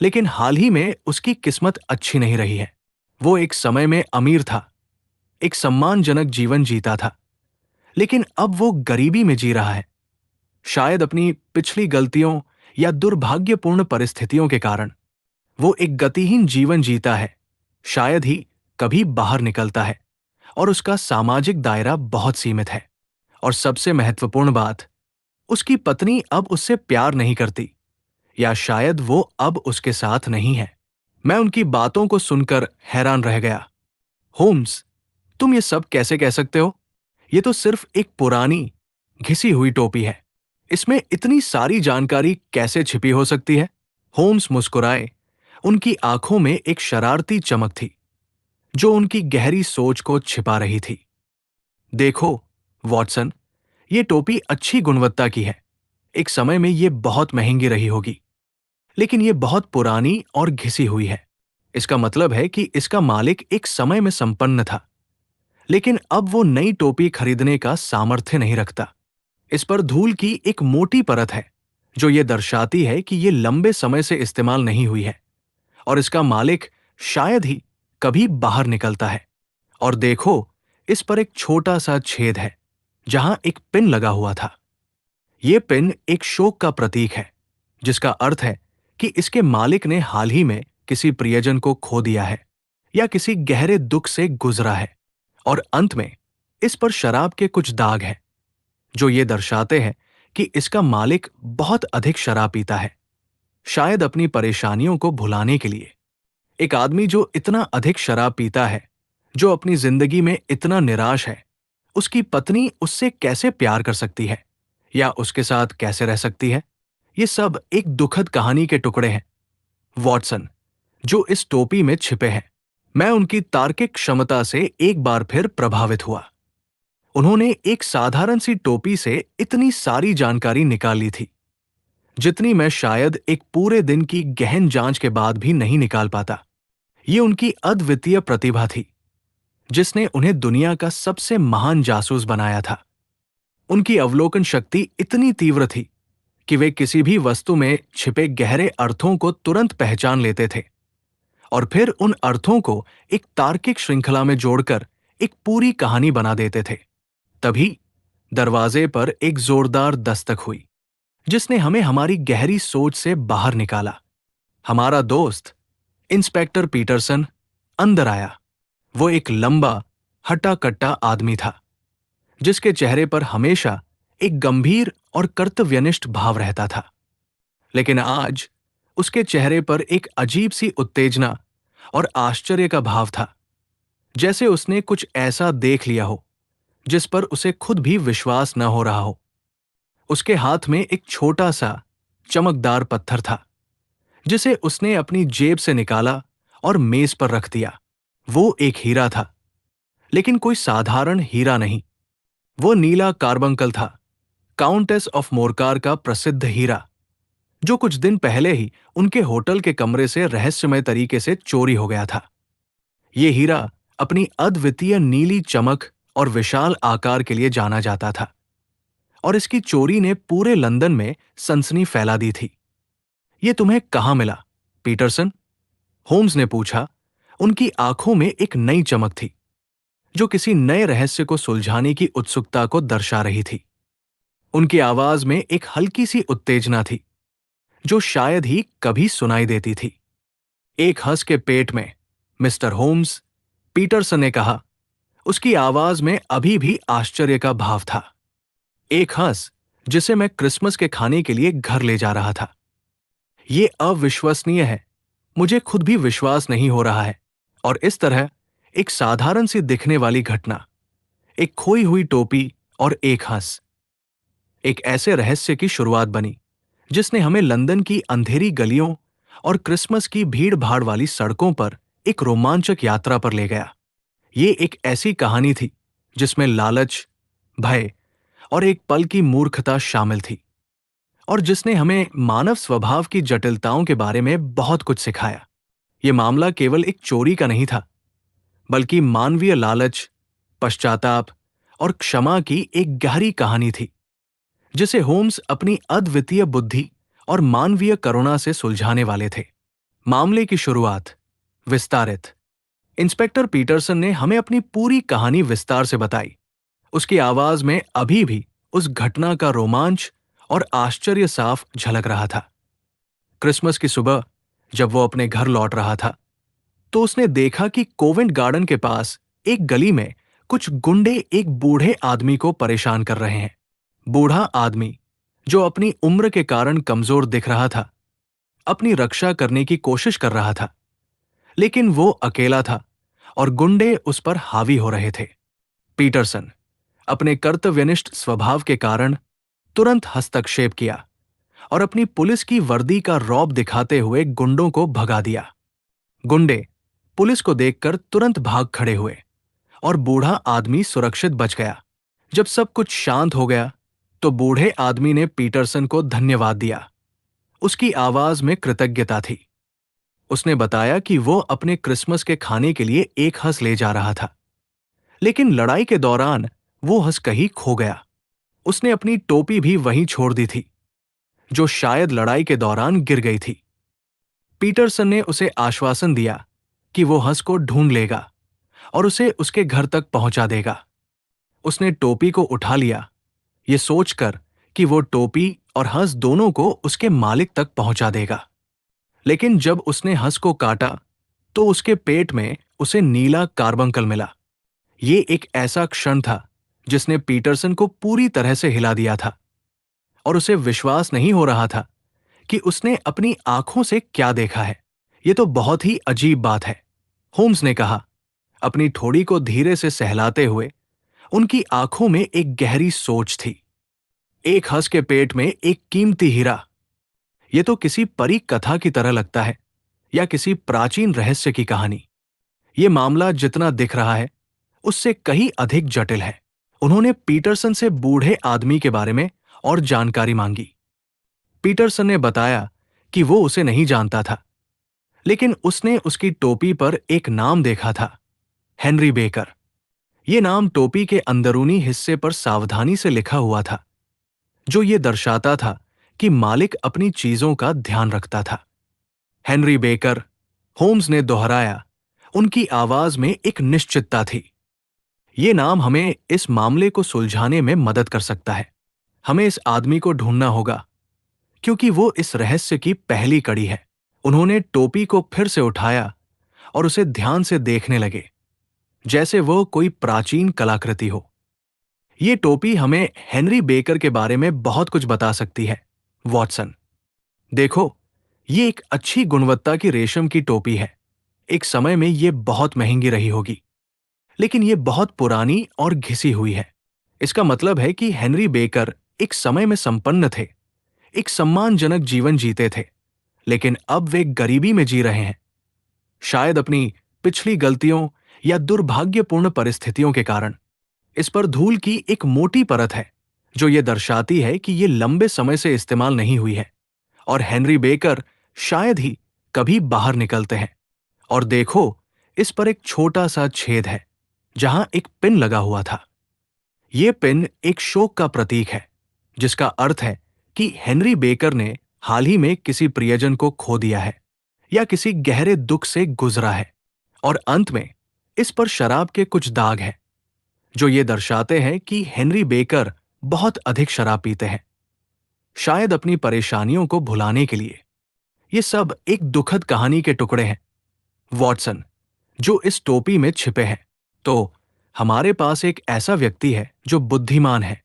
लेकिन हाल ही में उसकी किस्मत अच्छी नहीं रही है। वो एक समय में अमीर था, एक सम्मानजनक जीवन जीता था, लेकिन अब वो गरीबी में जी रहा है। शायद अपनी पिछली गलतियों या दुर्भाग्यपूर्ण परिस्थितियों के कारण वो एक गतिहीन जीवन जीता है, शायद ही कभी बाहर निकलता है, और उसका सामाजिक दायरा बहुत सीमित है। और सबसे महत्वपूर्ण बात, उसकी पत्नी अब उससे प्यार नहीं करती, या शायद वो अब उसके साथ नहीं है। मैं उनकी बातों को सुनकर हैरान रह गया। होम्स, तुम ये सब कैसे कह सकते हो? ये तो सिर्फ एक पुरानी, घिसी हुई टोपी है। इसमें इतनी सारी जानकारी कैसे छिपी हो सकती है? होम्स मुस्कुराए। उनकी आंखों में एक शरारती चमक थी, जो उनकी गहरी सोच को छिपा रही थी। देखो, वॉटसन, ये टोपी अच्छी गुणवत्ता की है। एक समय में ये बहुत महंगी रही होगी, लेकिन ये बहुत पुरानी और घिसी हुई है। इसका मतलब है कि इसका मालिक एक समय में संपन्न था, लेकिन अब वो नई टोपी खरीदने का सामर्थ्य नहीं रखता। इस पर धूल की एक मोटी परत है, जो ये दर्शाती है कि ये लंबे समय से इस्तेमाल नहीं हुई है, और इसका मालिक शायद ही कभी बाहर निकलता है। और देखो, इस पर एक छोटा सा छेद है, जहां एक पिन लगा हुआ था। ये पिन एक शोक का प्रतीक है, जिसका अर्थ है कि इसके मालिक ने हाल ही में किसी प्रियजन को खो दिया है, या किसी गहरे दुख से गुजरा है। और अंत में इस पर शराब के कुछ दाग हैं, जो ये दर्शाते हैं कि इसका मालिक बहुत अधिक शराब पीता है, शायद अपनी परेशानियों को भुलाने के लिए। एक आदमी जो इतना अधिक शराब पीता है, जो अपनी जिंदगी में इतना निराश है, उसकी पत्नी उससे कैसे प्यार कर सकती है, या उसके साथ कैसे रह सकती है? ये सब एक दुखद कहानी के टुकड़े हैं, वॉटसन, जो इस टोपी में छिपे हैं। मैं उनकी तार्किक क्षमता से एक बार फिर प्रभावित हुआ। उन्होंने एक साधारण सी टोपी से इतनी सारी जानकारी निकाल ली थी, जितनी मैं शायद एक पूरे दिन की गहन जांच के बाद भी नहीं निकाल पाता। ये उनकी अद्वितीय प्रतिभा थी, जिसने उन्हें दुनिया का सबसे महान जासूस बनाया था। उनकी अवलोकन शक्ति इतनी तीव्र थी कि वे किसी भी वस्तु में छिपे गहरे अर्थों को तुरंत पहचान लेते थे, और फिर उन अर्थों को एक तार्किक श्रृंखला में जोड़कर एक पूरी कहानी बना देते थे। तभी दरवाजे पर एक जोरदार दस्तक हुई, जिसने हमें हमारी गहरी सोच से बाहर निकाला। हमारा दोस्त इंस्पेक्टर पीटरसन अंदर आया। वो एक लंबा, हट्टा-कट्टा आदमी था, जिसके चेहरे पर हमेशा एक गंभीर और कर्तव्यनिष्ठ भाव रहता था। लेकिन आज उसके चेहरे पर एक अजीब सी उत्तेजना और आश्चर्य का भाव था, जैसे उसने कुछ ऐसा देख लिया हो जिस पर उसे खुद भी विश्वास न हो रहा हो। उसके हाथ में एक छोटा सा, चमकदार पत्थर था, जिसे उसने अपनी जेब से निकाला और मेज पर रख दिया। वो एक हीरा था, लेकिन कोई साधारण हीरा नहीं। वो नीला कार्बंकल था, काउंटेस ऑफ मोरकार का प्रसिद्ध हीरा, जो कुछ दिन पहले ही उनके होटल के कमरे से रहस्यमय तरीके से चोरी हो गया था। ये हीरा अपनी अद्वितीय नीली चमक और विशाल आकार के लिए जाना जाता था, और इसकी चोरी ने पूरे लंदन में सनसनी फैला दी थी। ये तुम्हें कहाँ मिला, पीटरसन? होम्स ने पूछा। उनकी आंखों में एक नई चमक थी, जो किसी नए रहस्य को सुलझाने की उत्सुकता को दर्शा रही थी। उनकी आवाज में एक हल्की सी उत्तेजना थी, जो शायद ही कभी सुनाई देती थी। एक हंस के पेट में, मिस्टर होम्स, पीटरसन ने कहा, उसकी आवाज में अभी भी आश्चर्य का भाव था। एक हंस जिसे मैं क्रिसमस के खाने के लिए घर ले जा रहा था। ये अविश्वसनीय है। मुझे खुद भी विश्वास नहीं हो रहा है। और इस तरह एक साधारण सी दिखने वाली घटना, एक खोई हुई टोपी और एक हंस, एक ऐसे रहस्य की शुरुआत बनी जिसने हमें लंदन की अंधेरी गलियों और क्रिसमस की भीड़ भाड़ वाली सड़कों पर एक रोमांचक यात्रा पर ले गया। ये एक ऐसी कहानी थी जिसमें लालच, भय और एक पल की मूर्खता शामिल थी, और जिसने हमें मानव स्वभाव की जटिलताओं के बारे में बहुत कुछ सिखाया। ये मामला केवल एक चोरी का नहीं था, बल्कि मानवीय लालच, पश्चाताप और क्षमा की एक गहरी कहानी थी, जिसे होम्स अपनी अद्वितीय बुद्धि और मानवीय करुणा से सुलझाने वाले थे। मामले की शुरुआत विस्तारित। इंस्पेक्टर पीटरसन ने हमें अपनी पूरी कहानी विस्तार से बताई। उसकी आवाज में अभी भी उस घटना का रोमांच और आश्चर्य साफ झलक रहा था। क्रिसमस की सुबह जब वो अपने घर लौट रहा था, तो उसने देखा कि कोवेंट गार्डन के पास एक गली में कुछ गुंडे एक बूढ़े आदमी को परेशान कर रहे हैं। बूढ़ा आदमी, जो अपनी उम्र के कारण कमजोर दिख रहा था, अपनी रक्षा करने की कोशिश कर रहा था, लेकिन वो अकेला था और गुंडे उस पर हावी हो रहे थे। पीटरसन अपने कर्तव्यनिष्ठ स्वभाव के कारण तुरंत हस्तक्षेप किया और अपनी पुलिस की वर्दी का रौब दिखाते हुए गुंडों को भगा दिया। गुंडे पुलिस को देखकर तुरंत भाग खड़े हुए और बूढ़ा आदमी सुरक्षित बच गया। जब सब कुछ शांत हो गया, तो बूढ़े आदमी ने पीटरसन को धन्यवाद दिया। उसकी आवाज में कृतज्ञता थी। उसने बताया कि वो अपने क्रिसमस के खाने के लिए एक हंस ले जा रहा था, लेकिन लड़ाई के दौरान वो हंस कहीं खो गया। उसने अपनी टोपी भी वहीं छोड़ दी थी, जो शायद लड़ाई के दौरान गिर गई थी। पीटरसन ने उसे आश्वासन दिया कि वो हंस को ढूंढ लेगा और उसे उसके घर तक पहुंचा देगा। उसने टोपी को उठा लिया, ये सोचकर कि वो टोपी और हंस दोनों को उसके मालिक तक पहुंचा देगा। लेकिन जब उसने हंस को काटा, तो उसके पेट में उसे नीला कार्बंकल मिला। ये एक ऐसा क्षण था जिसने पीटरसन को पूरी तरह से हिला दिया था, और उसे विश्वास नहीं हो रहा था कि उसने अपनी आंखों से क्या देखा है। ये तो बहुत ही अजीब बात है, होम्स ने कहा, अपनी ठोड़ी को धीरे से सहलाते हुए। उनकी आंखों में एक गहरी सोच थी। एक हंस के पेट में एक कीमती हीरा। यह तो किसी परी कथा की तरह लगता है, या किसी प्राचीन रहस्य की कहानी। यह मामला जितना दिख रहा है, उससे कहीं अधिक जटिल है। उन्होंने पीटरसन से बूढ़े आदमी के बारे में और जानकारी मांगी। पीटरसन ने बताया कि वो उसे नहीं जानता था, लेकिन उसने उसकी टोपी पर एक नाम देखा था, हेनरी बेकर। ये नाम टोपी के अंदरूनी हिस्से पर सावधानी से लिखा हुआ था, जो ये दर्शाता था कि मालिक अपनी चीजों का ध्यान रखता था। हेनरी बेकर, होम्स ने दोहराया। उनकी आवाज में एक निश्चितता थी। ये नाम हमें इस मामले को सुलझाने में मदद कर सकता है। हमें इस आदमी को ढूंढना होगा, क्योंकि वो इस रहस्य की पहली कड़ी है। उन्होंने टोपी को फिर से उठाया और उसे ध्यान से देखने लगे, जैसे वो कोई प्राचीन कलाकृति हो। ये टोपी हमें हेनरी बेकर के बारे में बहुत कुछ बता सकती है, वॉटसन। देखो, ये एक अच्छी गुणवत्ता की रेशम की टोपी है। एक समय में ये बहुत महंगी रही होगी, लेकिन ये बहुत पुरानी और घिसी हुई है। इसका मतलब है कि हेनरी बेकर एक समय में संपन्न थे, एक सम्मानजनक जीवन जीते थे, लेकिन अब वे गरीबी में जी रहे हैं। शायद अपनी पिछली गलतियों या दुर्भाग्यपूर्ण परिस्थितियों के कारण। इस पर धूल की एक मोटी परत है, जो ये दर्शाती है कि ये लंबे समय से इस्तेमाल नहीं हुई है, और हेनरी बेकर शायद ही कभी बाहर निकलते हैं। और देखो, इस पर एक छोटा सा छेद है, जहां एक पिन लगा हुआ था। ये पिन एक शोक का प्रतीक है, जिसका अर्थ है कि हेनरी बेकर ने हाल ही में किसी प्रियजन को खो दिया है या किसी गहरे दुख से गुजरा है। और अंत में इस पर शराब के कुछ दाग हैं, जो ये दर्शाते हैं कि हेनरी बेकर बहुत अधिक शराब पीते हैं, शायद अपनी परेशानियों को भुलाने के लिए। ये सब एक दुखद कहानी के टुकड़े हैं, वॉटसन, जो इस टोपी में छिपे हैं। तो हमारे पास एक ऐसा व्यक्ति है जो बुद्धिमान है,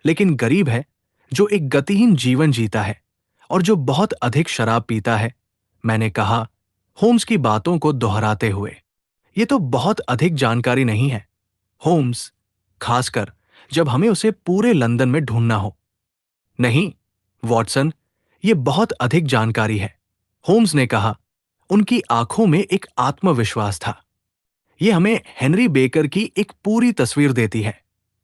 लेकिन गरीब है, जो एक गतिहीन जीवन जीता है और जो बहुत अधिक शराब पीता है, मैंने कहा, होम्स की बातों को दोहराते हुए। ये तो बहुत अधिक जानकारी नहीं है, होम्स, खासकर जब हमें उसे पूरे लंदन में ढूंढना हो। नहीं, वॉटसन, ये बहुत अधिक जानकारी है, होम्स ने कहा। उनकी आंखों में एक आत्मविश्वास था। ये हमें हेनरी बेकर की एक पूरी तस्वीर देती है,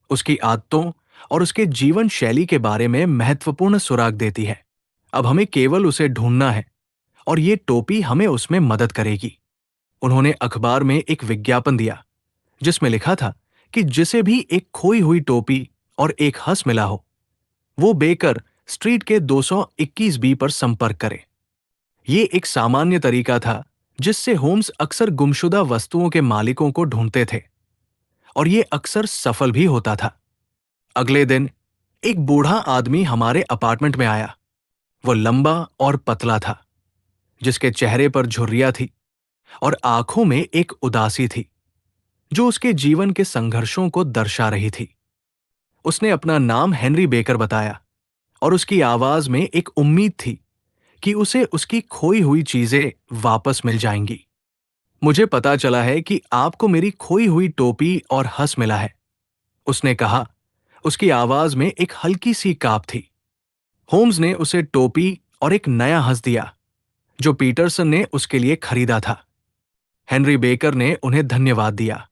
उसकी आदतों और उसके जीवन शैली के बारे में महत्वपूर्ण सुराग देती है। अब हमें केवल उसे ढूंढना है और ये टोपी हमें उसमें मदद करेगी। उन्होंने अखबार में एक विज्ञापन दिया जिसमें लिखा था कि जिसे भी एक खोई हुई टोपी और एक हंस मिला हो, वो बेकर स्ट्रीट के 221 बी पर संपर्क करे। ये एक सामान्य तरीका था जिससे होम्स अक्सर गुमशुदा वस्तुओं के मालिकों को ढूंढते थे, और ये अक्सर सफल भी होता था। अगले दिन एक बूढ़ा आदमी हमारे अपार्टमेंट में आया। वो लंबा और पतला था, जिसके चेहरे पर झुर्रियां थी और आंखों में एक उदासी थी जो उसके जीवन के संघर्षों को दर्शा रही थी। उसने अपना नाम हेनरी बेकर बताया और उसकी आवाज में एक उम्मीद थी कि उसे उसकी खोई हुई चीजें वापस मिल जाएंगी। मुझे पता चला है कि आपको मेरी खोई हुई टोपी और हंस मिला है, उसने कहा। उसकी आवाज में एक हल्की सी कांप थी। होम्स ने उसे टोपी और एक नया हंस दिया जो पीटरसन ने उसके लिए खरीदा था। हेनरी बेकर ने उन्हें धन्यवाद दिया।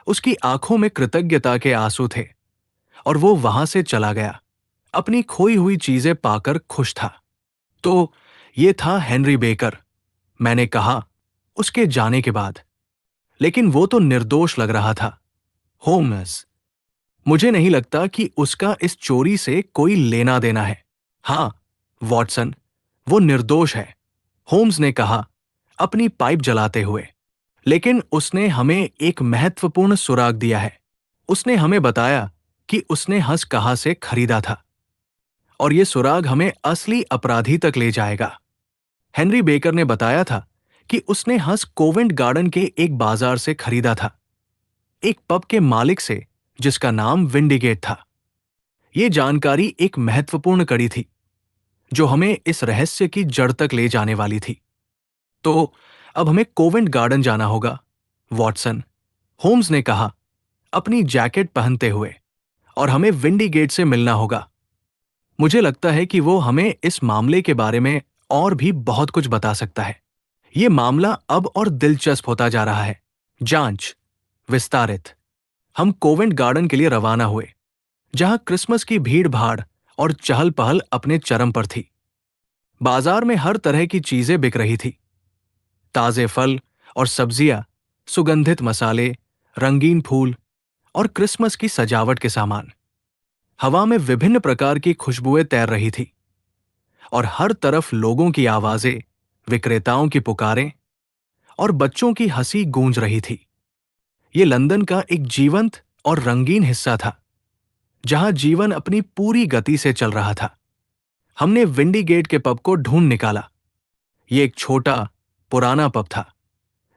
उसकी आंखों में कृतज्ञता के आंसू थे और वो वहां से चला गया, अपनी खोई हुई चीजें पाकर खुश था। तो ये था हेनरी बेकर, मैंने कहा उसके जाने के बाद। लेकिन वो तो निर्दोष लग रहा था, होम्स। मुझे नहीं लगता कि उसका इस चोरी से कोई लेना देना है। हाँ, वॉटसन, वो निर्दोष है, होम्स ने कहा, अपनी पाइप जलाते हुए। लेकिन उसने हमें एक महत्वपूर्ण सुराग दिया है। उसने हमें बताया कि उसने हंस कहां से खरीदा था, और ये सुराग हमें असली अपराधी तक ले जाएगा। हेनरी बेकर ने बताया था कि उसने हंस कोवेंट गार्डन के एक बाजार से खरीदा था, एक पब के मालिक से जिसका नाम विंडीगेट था। ये जानकारी एक महत्वपूर्ण कड़ी थी जो हमें इस रहस्य की जड़ तक ले जाने वाली थी। तो अब हमें कोवेंट गार्डन जाना होगा, वॉटसन, होम्स ने कहा, अपनी जैकेट पहनते हुए, और हमें विंडीगेट से मिलना होगा। मुझे लगता है कि वो हमें इस मामले के बारे में और भी बहुत कुछ बता सकता है। ये मामला अब और दिलचस्प होता जा रहा है। जांच विस्तारित। हम कोवेंट गार्डन के लिए रवाना हुए, जहां क्रिसमस की भीड़ भाड़ और चहल पहल अपने चरम पर थी। बाजार में हर तरह की चीजें बिक रही थी, ताजे फल और सब्जियां, सुगंधित मसाले, रंगीन फूल और क्रिसमस की सजावट के सामान। हवा में विभिन्न प्रकार की खुशबुएं तैर रही थी और हर तरफ लोगों की आवाजें, विक्रेताओं की पुकारें और बच्चों की हंसी गूंज रही थी। ये लंदन का एक जीवंत और रंगीन हिस्सा था, जहां जीवन अपनी पूरी गति से चल रहा था। हमने विंडीगेट के पब को ढूंढ निकाला। ये एक छोटा, पुराना पब था,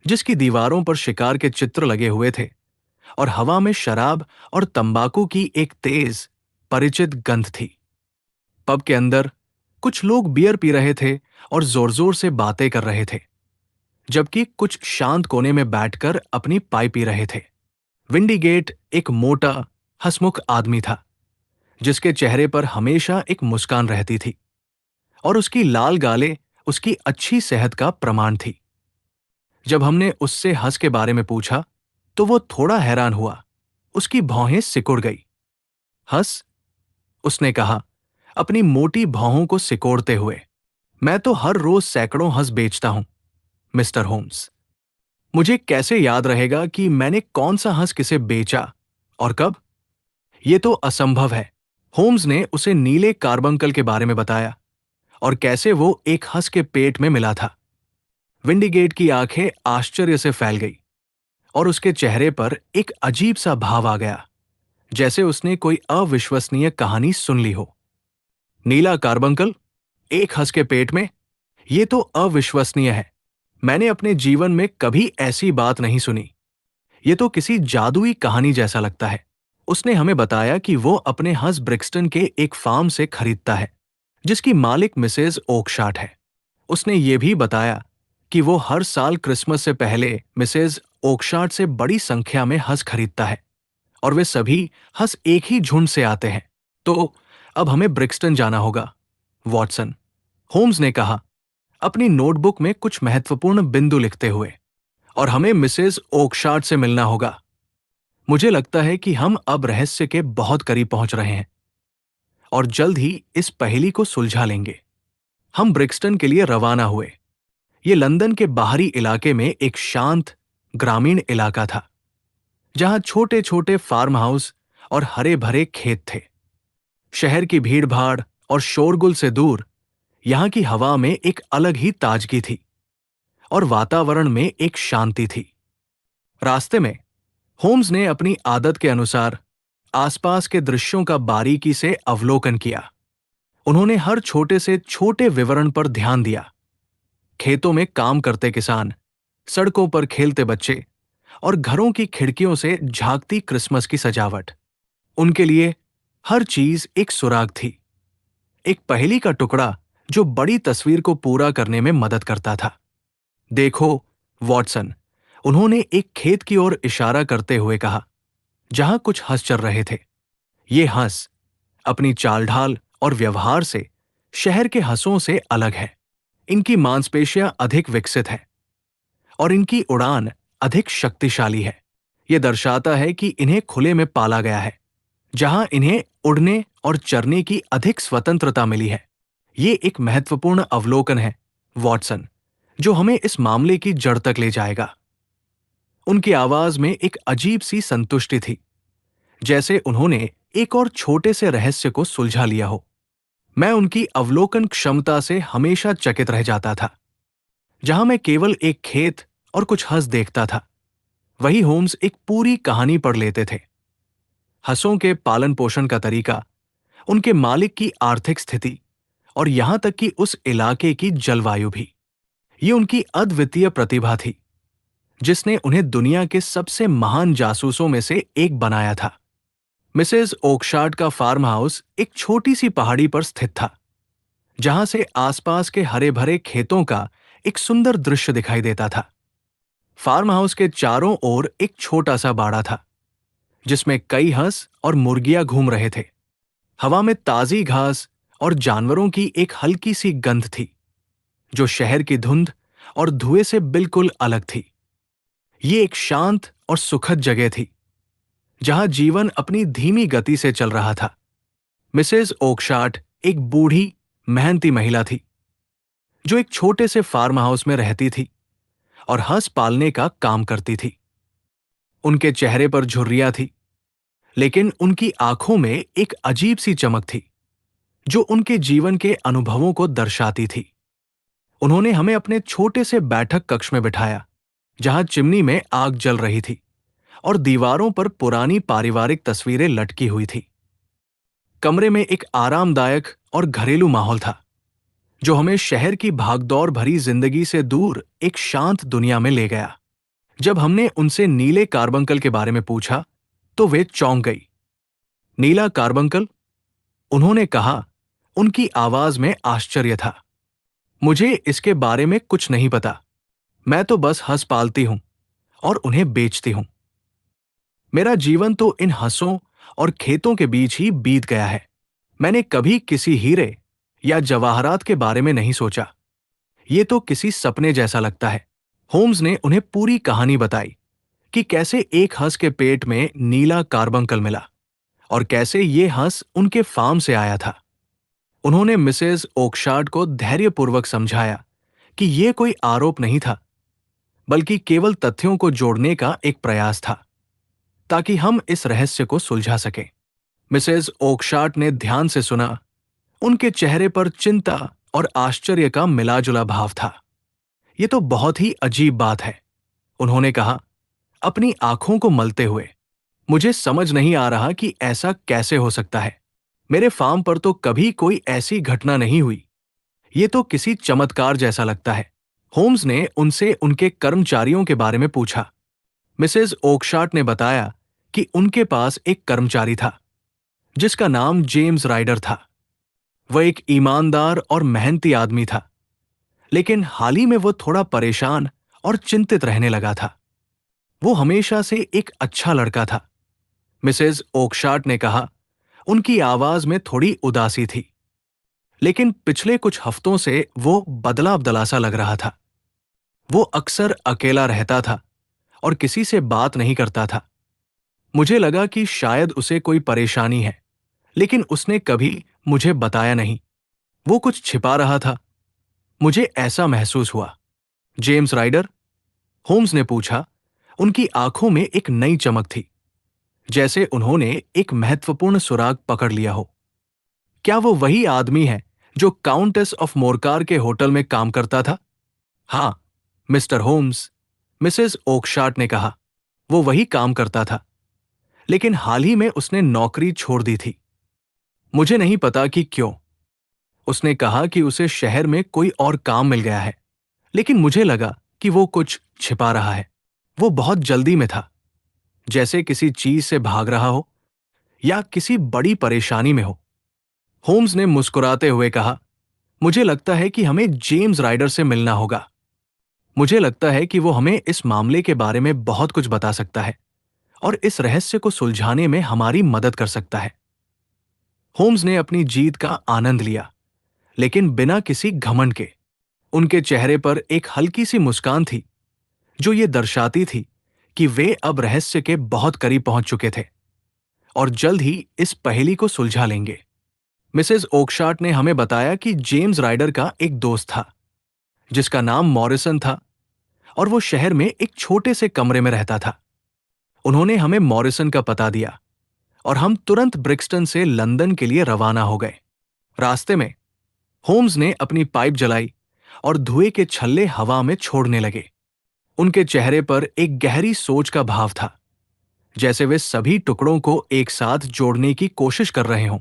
जिसकी दीवारों पर शिकार के चित्र लगे हुए थे और हवा में शराब और तंबाकू की एक तेज, परिचित गंध थी। पब के अंदर कुछ लोग बियर पी रहे थे और जोर जोर से बातें कर रहे थे, जबकि कुछ शांत कोने में बैठकर अपनी पाई पी रहे थे। विंडीगेट एक मोटा, हंसमुख आदमी था, जिसके चेहरे पर हमेशा एक मुस्कान रहती थी, और उसकी लाल गालें उसकी अच्छी सेहत का प्रमाण थी। जब हमने उससे हंस के बारे में पूछा, तो वो थोड़ा हैरान हुआ। उसकी भौहें सिकुड़ गई। हंस, उसने कहा, अपनी मोटी भौहों को सिकोड़ते हुए। मैं तो हर रोज सैकड़ों हंस बेचता हूं, मिस्टर होम्स। मुझे कैसे याद रहेगा कि मैंने कौन सा हंस किसे बेचा और कब? ये तो असंभव है। होम्स ने उसे नीले कार्बंकल के बारे में बताया और कैसे वो एक हंस के पेट में मिला था। विंडीगेट की आंखें आश्चर्य से फैल गई और उसके चेहरे पर एक अजीब सा भाव आ गया, जैसे उसने कोई अविश्वसनीय कहानी सुन ली हो। नीला कार्बंकल, एक हंस के पेट में? ये तो अविश्वसनीय है। मैंने अपने जीवन में कभी ऐसी बात नहीं सुनी। ये तो किसी जादुई कहानी जैसा लगता है। उसने हमें बताया कि वो अपने हंस ब्रिक्सटन के एक फार्म से खरीदता है, जिसकी मालिक मिसेज ओकशाट है। उसने ये भी बताया कि वो हर साल क्रिसमस से पहले मिसेज ओकशाट से बड़ी संख्या में हंस खरीदता है, और वे सभी हंस एक ही झुंड से आते हैं। तो अब हमें ब्रिक्सटन जाना होगा, वॉटसन, होम्स ने कहा, अपनी नोटबुक में कुछ महत्वपूर्ण बिंदु लिखते हुए। और हमें मिसेज ओकशाट से मिलना होगा। मुझे लगता है कि हम अब रहस्य के बहुत करीब पहुंच रहे हैं और जल्द ही इस पहेली को सुलझा लेंगे। हम ब्रिक्सटन के लिए रवाना हुए। ये लंदन के बाहरी इलाके में एक शांत ग्रामीण इलाका था, जहां छोटे छोटे फार्म हाउस और हरे भरे खेत थे। शहर की भीड़ भाड़ और शोरगुल से दूर यहां की हवा में एक अलग ही ताजगी थी और वातावरण में एक शांति थी। रास्ते में होम्स ने अपनी आदत के अनुसार आसपास के दृश्यों का बारीकी से अवलोकन किया। उन्होंने हर छोटे से छोटे विवरण पर ध्यान दिया। खेतों में काम करते किसान, सड़कों पर खेलते बच्चे और घरों की खिड़कियों से झांकती क्रिसमस की सजावट। उनके लिए हर चीज एक सुराग थी, एक पहेली का टुकड़ा जो बड़ी तस्वीर को पूरा करने में मदद करता था। देखो, वॉटसन, उन्होंने एक खेत की ओर इशारा करते हुए कहा, जहां कुछ हंस चल रहे थे। ये हंस अपनी चाल ढाल और व्यवहार से शहर के हंसों से अलग है। इनकी मांसपेशियां अधिक विकसित हैं और इनकी उड़ान अधिक शक्तिशाली है। यह दर्शाता है कि इन्हें खुले में पाला गया है, जहां इन्हें उड़ने और चरने की अधिक स्वतंत्रता मिली है। ये एक महत्वपूर्ण अवलोकन है, वॉटसन, जो हमें इस मामले की जड़ तक ले जाएगा। उनकी आवाज में एक अजीब सी संतुष्टि थी, जैसे उन्होंने एक और छोटे से रहस्य को सुलझा लिया हो। मैं उनकी अवलोकन क्षमता से हमेशा चकित रह जाता था। जहां मैं केवल एक खेत और कुछ हंस देखता था, वही होम्स एक पूरी कहानी पढ़ लेते थे। हंसों के पालन पोषण का तरीका, उनके मालिक की आर्थिक स्थिति और यहां तक कि उस इलाके की जलवायु भी। ये उनकी अद्वितीय प्रतिभा थी, जिसने उन्हें दुनिया के सबसे महान जासूसों में से एक बनाया था। मिसेज ओकशाट का फार्म हाउस एक छोटी सी पहाड़ी पर स्थित था, जहां से आसपास के हरे भरे खेतों का एक सुंदर दृश्य दिखाई देता था। फार्म हाउस के चारों ओर एक छोटा सा बाड़ा था, जिसमें कई हंस और मुर्गियां घूम रहे थे। हवा में ताजी घास और जानवरों की एक हल्की सी गंध थी, जो शहर की धुंध और धुएं से बिल्कुल अलग थी। ये एक शांत और सुखद जगह थी, जहां जीवन अपनी धीमी गति से चल रहा था। मिसेज ओकशाट एक बूढ़ी, मेहनती महिला थी, जो एक छोटे से फार्म हाउस में रहती थी और हंस पालने का काम करती थी। उनके चेहरे पर झुर्रियां थी, लेकिन उनकी आंखों में एक अजीब सी चमक थी, जो उनके जीवन के अनुभवों को दर्शाती थी। उन्होंने हमें अपने छोटे से बैठक कक्ष में बिठाया, जहां चिमनी में आग जल रही थी और दीवारों पर पुरानी पारिवारिक तस्वीरें लटकी हुई थी। कमरे में एक आरामदायक और घरेलू माहौल था, जो हमें शहर की भागदौड़ भरी जिंदगी से दूर एक शांत दुनिया में ले गया। जब हमने उनसे नीले कार्बंकल के बारे में पूछा, तो वे चौंक गई। नीला कार्बंकल? उन्होंने कहा, उनकी आवाज में आश्चर्य था। मुझे इसके बारे में कुछ नहीं पता। मैं तो बस हंस पालती हूं और उन्हें बेचती हूं। मेरा जीवन तो इन हंसों और खेतों के बीच ही बीत गया है। मैंने कभी किसी हीरे या जवाहरात के बारे में नहीं सोचा। ये तो किसी सपने जैसा लगता है। होम्स ने उन्हें पूरी कहानी बताई कि कैसे एक हंस के पेट में नीला कार्बंकल मिला और कैसे ये हंस उनके फार्म से आया था। उन्होंने मिसेज ओकशाट को धैर्यपूर्वक समझाया कि यह कोई आरोप नहीं था, बल्कि केवल तथ्यों को जोड़ने का एक प्रयास था, ताकि हम इस रहस्य को सुलझा सकें। मिसेज ओकशाट ने ध्यान से सुना। उनके चेहरे पर चिंता और आश्चर्य का मिलाजुला भाव था। यह तो बहुत ही अजीब बात है, उन्होंने कहा, अपनी आंखों को मलते हुए। मुझे समझ नहीं आ रहा कि ऐसा कैसे हो सकता है। मेरे फार्म पर तो कभी कोई ऐसी घटना नहीं हुई। ये तो किसी चमत्कार जैसा लगता है। होम्स ने उनसे उनके कर्मचारियों के बारे में पूछा। मिसेज ओकशार्ट ने बताया कि उनके पास एक कर्मचारी था जिसका नाम जेम्स राइडर था। वह एक ईमानदार और मेहनती आदमी था, लेकिन हाल ही में वो थोड़ा परेशान और चिंतित रहने लगा था। वो हमेशा से एक अच्छा लड़का था, मिसेज ओकशार्ट ने कहा। उनकी आवाज में थोड़ी उदासी थी, लेकिन पिछले कुछ हफ्तों से वो बदला बदला सा लग रहा था। वो अक्सर अकेला रहता था और किसी से बात नहीं करता था। मुझे लगा कि शायद उसे कोई परेशानी है, लेकिन उसने कभी मुझे बताया नहीं। वो कुछ छिपा रहा था, मुझे ऐसा महसूस हुआ। James rider? होम्स ने पूछा। उनकी आंखों में एक नई चमक थी, जैसे उन्होंने एक महत्वपूर्ण सुराग पकड़ लिया हो। क्या वो वही आदमी है जो काउंटेस ऑफ मोरकार के होटल में काम करता था? हाँ, मिस्टर होम्स, मिसेस ओकशार्ट ने कहा। वो वही काम करता था, लेकिन हाल ही में उसने नौकरी छोड़ दी थी। मुझे नहीं पता कि क्यों। उसने कहा कि उसे शहर में कोई और काम मिल गया है, लेकिन मुझे लगा कि वो कुछ छिपा रहा है। वो बहुत जल्दी में था, जैसे किसी चीज से भाग रहा हो या किसी बड़ी परेशानी में हो। होम्स ने मुस्कुराते हुए कहा, मुझे लगता है कि हमें जेम्स राइडर से मिलना होगा। मुझे लगता है कि वो हमें इस मामले के बारे में बहुत कुछ बता सकता है और इस रहस्य को सुलझाने में हमारी मदद कर सकता है। होम्स ने अपनी जीत का आनंद लिया, लेकिन बिना किसी घमंड के। उनके चेहरे पर एक हल्की सी मुस्कान थी, जो ये दर्शाती थी कि वे अब रहस्य के बहुत करीब पहुंच चुके थे और जल्द ही इस पहेली को सुलझा लेंगे। मिसेस ओकशार्ट ने हमें बताया कि जेम्स राइडर का एक दोस्त था जिसका नाम मॉरिसन था, और वो शहर में एक छोटे से कमरे में रहता था। उन्होंने हमें मॉरिसन का पता दिया और हम तुरंत ब्रिक्सटन से लंदन के लिए रवाना हो गए। रास्ते में होम्स ने अपनी पाइप जलाई और धुएं के छल्ले हवा में छोड़ने लगे। उनके चेहरे पर एक गहरी सोच का भाव था, जैसे वे सभी टुकड़ों को एक साथ जोड़ने की कोशिश कर रहे हों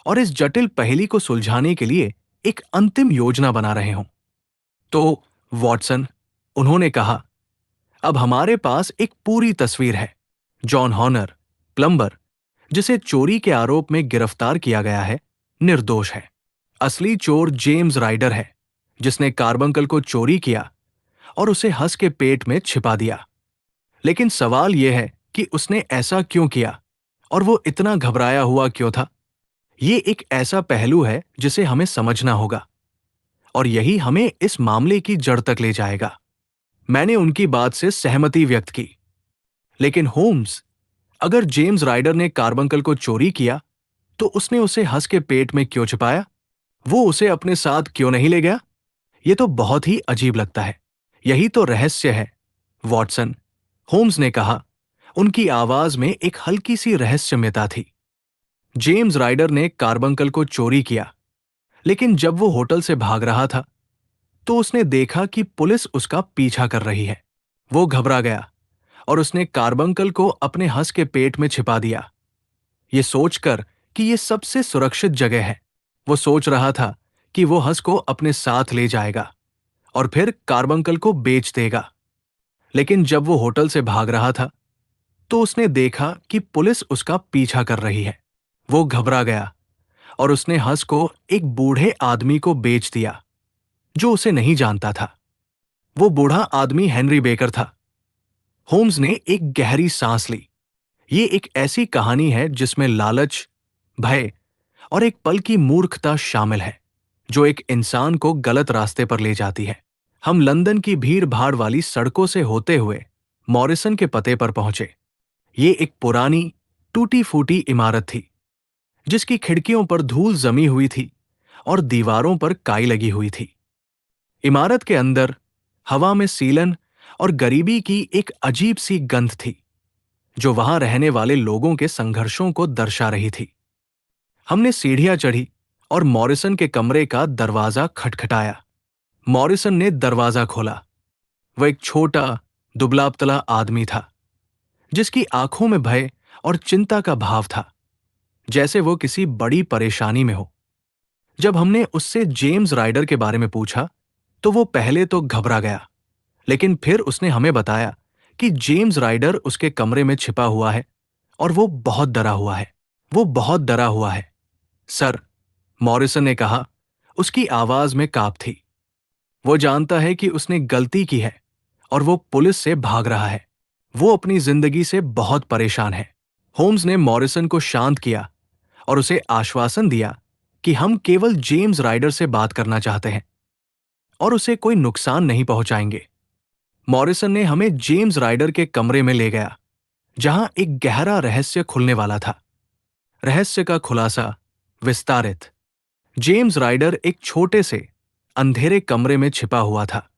और इस जटिल पहेली को सुलझाने के लिए एक अंतिम योजना बना रहे हों। तो वॉटसन, उन्होंने कहा, अब हमारे पास एक पूरी तस्वीर है। जॉन हॉनर, प्लम्बर, जिसे चोरी के आरोप में गिरफ्तार किया गया है, निर्दोष है। असली चोर जेम्स राइडर है, जिसने कार्बंकल को चोरी किया और उसे हंस के पेट में छिपा दिया। लेकिन सवाल यह है कि उसने ऐसा क्यों किया और वो इतना घबराया हुआ क्यों था। ये एक ऐसा पहलू है जिसे हमें समझना होगा, और यही हमें इस मामले की जड़ तक ले जाएगा। मैंने उनकी बात से सहमति व्यक्त की। लेकिन होम्स, अगर जेम्स राइडर ने कार्बंकल को चोरी किया, तो उसने उसे हंस के पेट में क्यों छिपाया? वो उसे अपने साथ क्यों नहीं ले गया? ये तो बहुत ही अजीब लगता है। यही तो रहस्य है, वॉटसन, होम्स ने कहा। उनकी आवाज में एक हल्की सी रहस्यमयता थी। जेम्स राइडर ने कार्बंकल को चोरी किया, लेकिन जब वो होटल से भाग रहा था, तो उसने देखा कि पुलिस उसका पीछा कर रही है। वो घबरा गया और उसने कार्बंकल को अपने हंस के पेट में छिपा दिया, ये सोचकर कि ये सबसे सुरक्षित जगह है। वो सोच रहा था कि वो हंस को अपने साथ ले जाएगा और फिर कार्बंकल को बेच देगा। लेकिन जब वो होटल से भाग रहा था, तो उसने देखा कि पुलिस उसका पीछा कर रही है। वो घबरा गया और उसने हंस को एक बूढ़े आदमी को बेच दिया, जो उसे नहीं जानता था। वो बूढ़ा आदमी हेनरी बेकर था। होम्स ने एक गहरी सांस ली। ये एक ऐसी कहानी है जिसमें लालच, भय और एक पल की मूर्खता शामिल है, जो एक इंसान को गलत रास्ते पर ले जाती है। हम लंदन की भीड़ भाड़ वाली सड़कों से होते हुए मॉरिसन के पते पर पहुंचे। ये एक पुरानी, टूटी फूटी इमारत थी, जिसकी खिड़कियों पर धूल जमी हुई थी और दीवारों पर काई लगी हुई थी। इमारत के अंदर हवा में सीलन और गरीबी की एक अजीब सी गंध थी, जो वहां रहने वाले लोगों के संघर्षों को दर्शा रही थी। हमने सीढ़ियां चढ़ी और मॉरिसन के कमरे का दरवाजा खटखटाया। मॉरिसन ने दरवाजा खोला। वह एक छोटा, दुबला पतला आदमी था, जिसकी आंखों में भय और चिंता का भाव था, जैसे वो किसी बड़ी परेशानी में हो। जब हमने उससे जेम्स राइडर के बारे में पूछा, तो वो पहले तो घबरा गया, लेकिन फिर उसने हमें बताया कि जेम्स राइडर उसके कमरे में छिपा हुआ है और वो बहुत डरा हुआ है। वो बहुत डरा हुआ है, सर, मॉरिसन ने कहा। उसकी आवाज में कांप थी। वो जानता है कि उसने गलती की है और वो पुलिस से भाग रहा है। वो अपनी जिंदगी से बहुत परेशान है। होम्स ने मॉरिसन को शांत किया और उसे आश्वासन दिया कि हम केवल जेम्स राइडर से बात करना चाहते हैं और उसे कोई नुकसान नहीं पहुंचाएंगे। मॉरिसन ने हमें जेम्स राइडर के कमरे में ले गया, जहां एक गहरा रहस्य खुलने वाला था। रहस्य का खुलासा विस्तारित। जेम्स राइडर एक छोटे से अंधेरे कमरे में छिपा हुआ था,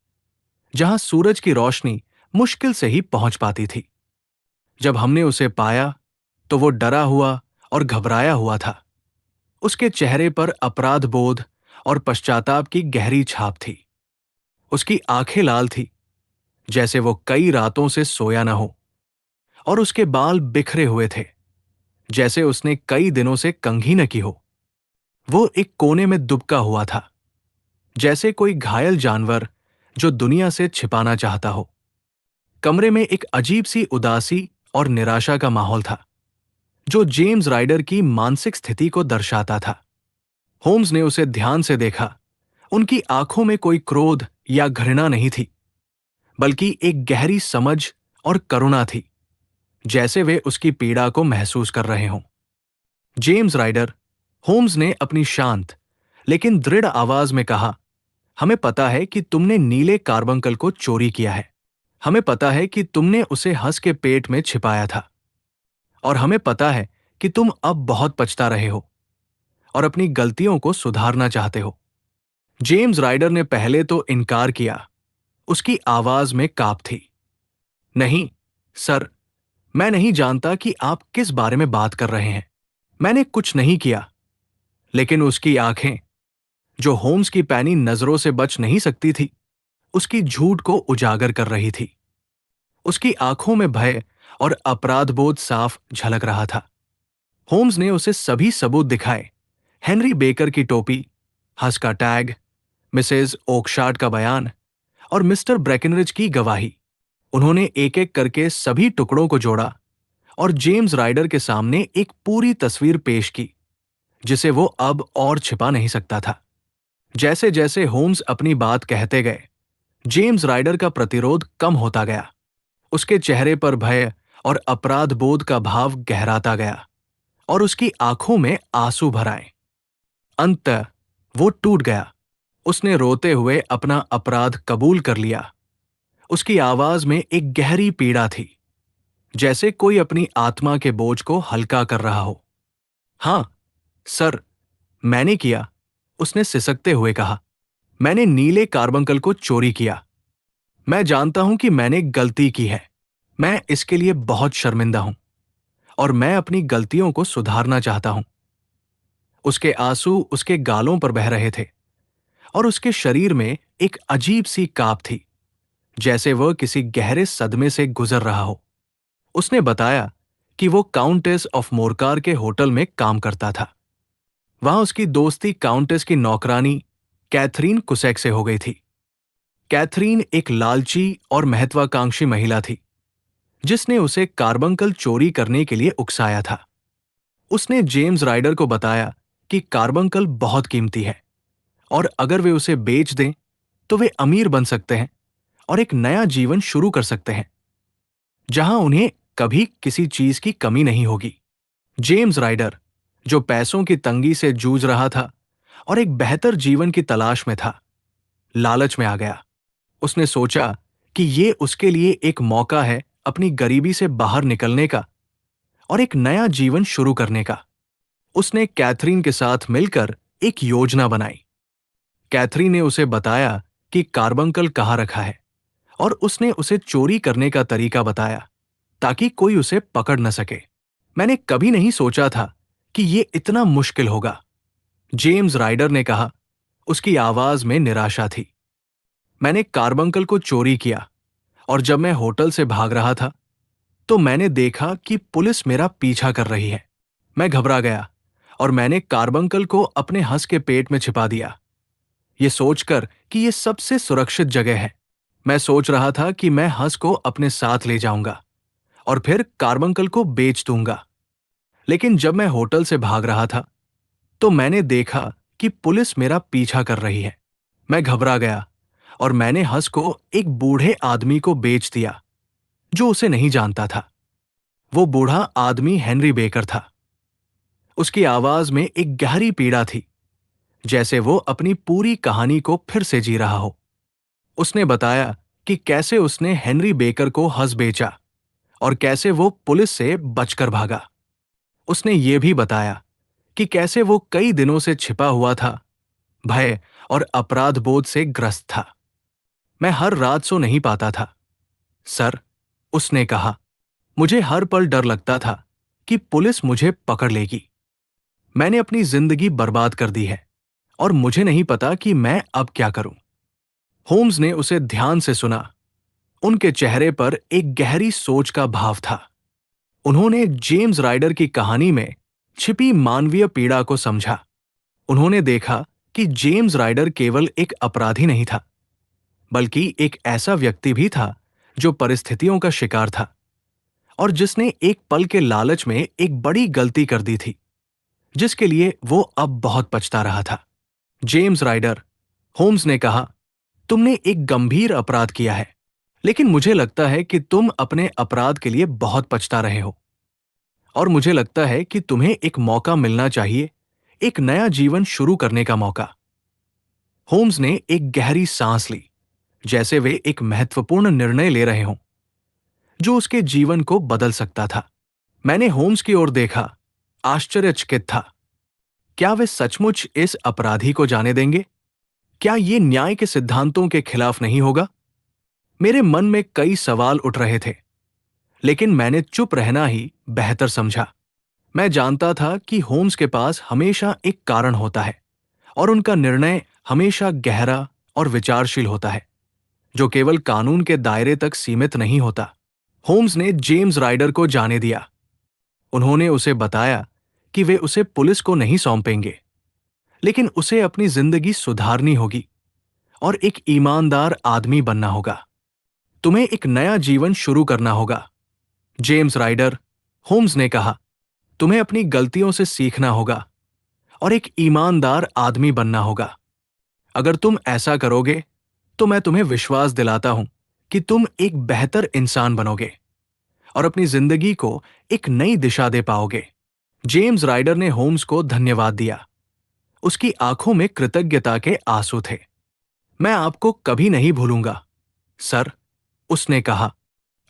जहां सूरज की रोशनी मुश्किल से ही पहुंच पाती थी। जब हमने उसे पाया तो वो डरा हुआ और घबराया हुआ था। उसके चेहरे पर अपराध बोध और पश्चाताप की गहरी छाप थी। उसकी आंखें लाल थी, जैसे वो कई रातों से सोया न हो, और उसके बाल बिखरे हुए थे, जैसे उसने कई दिनों से कंघी न की हो। वो एक कोने में दुबका हुआ था, जैसे कोई घायल जानवर जो दुनिया से छिपाना चाहता हो। कमरे में एक अजीब सी उदासी और निराशा का माहौल था, जो जेम्स राइडर की मानसिक स्थिति को दर्शाता था। होम्स ने उसे ध्यान से देखा। उनकी आंखों में कोई क्रोध या घृणा नहीं थी, बल्कि एक गहरी समझ और करुणा थी, जैसे वे उसकी पीड़ा को महसूस कर रहे हों। जेम्स राइडर, होम्स ने अपनी शांत लेकिन दृढ़ आवाज में कहा, हमें पता है कि तुमने नीले कार्बंकल को चोरी किया है। हमें पता है कि तुमने उसे हंस के पेट में छिपाया था। और हमें पता है कि तुम अब बहुत पछता रहे हो और अपनी गलतियों को सुधारना चाहते हो। जेम्स राइडर ने पहले तो इनकार किया। उसकी आवाज में कांप थी। नहीं, सर, मैं नहीं जानता कि आप किस बारे में बात कर रहे हैं। मैंने कुछ नहीं किया। लेकिन उसकी आंखें, जो होम्स की पैनी नजरों से बच नहीं सकती थी, उसकी झूठ को उजागर कर रही थी। उसकी आंखों में भय और अपराधबोध साफ झलक रहा था। होम्स ने उसे सभी सबूत दिखाए। हेनरी बेकर की टोपी, हंस का टैग, मिसेज ओकशार्ट का बयान और मिस्टर ब्रेकिनरिज की गवाही। उन्होंने एक एक करके सभी टुकड़ों को जोड़ा और जेम्स राइडर के सामने एक पूरी तस्वीर पेश की, जिसे वो अब और छिपा नहीं सकता था। जैसे जैसे होम्स अपनी बात कहते गए, जेम्स राइडर का प्रतिरोध कम होता गया। उसके चेहरे पर भय और अपराध बोध का भाव गहराता गया और उसकी आंखों में आंसू भर आए। अंततः वो टूट गया। उसने रोते हुए अपना अपराध कबूल कर लिया। उसकी आवाज में एक गहरी पीड़ा थी, जैसे कोई अपनी आत्मा के बोझ को हल्का कर रहा हो। हां, सर, मैंने किया, उसने सिसकते हुए कहा। मैंने नीले कार्बंकल को चोरी किया। मैं जानता हूं कि मैंने गलती की है। मैं इसके लिए बहुत शर्मिंदा हूं और मैं अपनी गलतियों को सुधारना चाहता हूं। उसके आंसू उसके गालों पर बह रहे थे और उसके शरीर में एक अजीब सी कांप थी, जैसे वह किसी गहरे सदमे से गुजर रहा हो। उसने बताया कि वो काउंटेस ऑफ मोरकार के होटल में काम करता था। वहां उसकी दोस्ती काउंटेस की नौकरानी कैथरीन कुसैक से हो गई थी। कैथरीन एक लालची और महत्वाकांक्षी महिला थी, जिसने उसे कार्बंकल चोरी करने के लिए उकसाया था। उसने जेम्स राइडर को बताया कि कार्बंकल बहुत कीमती है और अगर वे उसे बेच दें तो वे अमीर बन सकते हैं और एक नया जीवन शुरू कर सकते हैं, जहां उन्हें कभी किसी चीज की कमी नहीं होगी। जेम्स राइडर, जो पैसों की तंगी से जूझ रहा था और एक बेहतर जीवन की तलाश में था, लालच में आ गया। उसने सोचा कि ये उसके लिए एक मौका है अपनी गरीबी से बाहर निकलने का और एक नया जीवन शुरू करने का। उसने कैथरीन के साथ मिलकर एक योजना बनाई। कैथरीन ने उसे बताया कि कार्बंकल कहाँ रखा है और उसने उसे चोरी करने का तरीका बताया, ताकि कोई उसे पकड़ न सके। मैंने कभी नहीं सोचा था कि ये इतना मुश्किल होगा, जेम्स राइडर ने कहा। उसकी आवाज में निराशा थी। मैंने कार्बंकल को चोरी किया और जब मैं होटल से भाग रहा था तो मैंने देखा कि पुलिस मेरा पीछा कर रही है। मैं घबरा गया और मैंने कार्बंकल को अपने हंस के पेट में छिपा दिया, ये सोचकर कि ये सबसे सुरक्षित जगह है। मैं सोच रहा था कि मैं हंस को अपने साथ ले जाऊंगा और फिर कार्बंकल को बेच दूंगा। लेकिन जब मैं होटल से भाग रहा था तो मैंने देखा कि पुलिस मेरा पीछा कर रही है। मैं घबरा गया और मैंने हंस को एक बूढ़े आदमी को बेच दिया जो उसे नहीं जानता था। वो बूढ़ा आदमी हेनरी बेकर था। उसकी आवाज में एक गहरी पीड़ा थी, जैसे वो अपनी पूरी कहानी को फिर से जी रहा हो। उसने बताया कि कैसे उसने हेनरी बेकर को हंस बेचा और कैसे वो पुलिस से बचकर भागा। उसने ये भी बताया कि कैसे वो कई दिनों से छिपा हुआ था, भय और अपराध बोध से ग्रस्त था। मैं हर रात सो नहीं पाता था। सर, उसने कहा, मुझे हर पल डर लगता था कि पुलिस मुझे पकड़ लेगी। मैंने अपनी जिंदगी बर्बाद कर दी है और मुझे नहीं पता कि मैं अब क्या करूं। होम्स ने उसे ध्यान से सुना। उनके चेहरे पर एक गहरी सोच का भाव था। उन्होंने जेम्स राइडर की कहानी में छिपी मानवीय पीड़ा को समझा। उन्होंने देखा कि जेम्स राइडर केवल एक अपराधी नहीं था, बल्कि एक ऐसा व्यक्ति भी था जो परिस्थितियों का शिकार था और जिसने एक पल के लालच में एक बड़ी गलती कर दी थी, जिसके लिए वो अब बहुत पछता रहा था। जेम्स राइडर, होम्स ने कहा, तुमने एक गंभीर अपराध किया है, लेकिन मुझे लगता है कि तुम अपने अपराध के लिए बहुत पछता रहे हो और मुझे लगता है कि तुम्हें एक मौका मिलना चाहिए, एक नया जीवन शुरू करने का मौका। होम्स ने एक गहरी सांस ली, जैसे वे एक महत्वपूर्ण निर्णय ले रहे हों जो उसके जीवन को बदल सकता था। मैंने होम्स की ओर देखा, आश्चर्यचकित था। क्या वे सचमुच इस अपराधी को जाने देंगे? क्या ये न्याय के सिद्धांतों के खिलाफ नहीं होगा? मेरे मन में कई सवाल उठ रहे थे, लेकिन मैंने चुप रहना ही बेहतर समझा। मैं जानता था कि होम्स के पास हमेशा एक कारण होता है और उनका निर्णय हमेशा गहरा और विचारशील होता है, जो केवल कानून के दायरे तक सीमित नहीं होता। होम्स ने जेम्स राइडर को जाने दिया। उन्होंने उसे बताया कि वे उसे पुलिस को नहीं सौंपेंगे, लेकिन उसे अपनी जिंदगी सुधारनी होगी और एक ईमानदार आदमी बनना होगा। तुम्हें एक नया जीवन शुरू करना होगा, जेम्स राइडर, होम्स ने कहा। तुम्हें अपनी गलतियों से सीखना होगा और एक ईमानदार आदमी बनना होगा। अगर तुम ऐसा करोगे, तो मैं तुम्हें विश्वास दिलाता हूं कि तुम एक बेहतर इंसान बनोगे और अपनी जिंदगी को एक नई दिशा दे पाओगे। जेम्स राइडर ने होम्स को धन्यवाद दिया। उसकी आंखों में कृतज्ञता के आंसू थे। मैं आपको कभी नहीं भूलूंगा, सर, उसने कहा।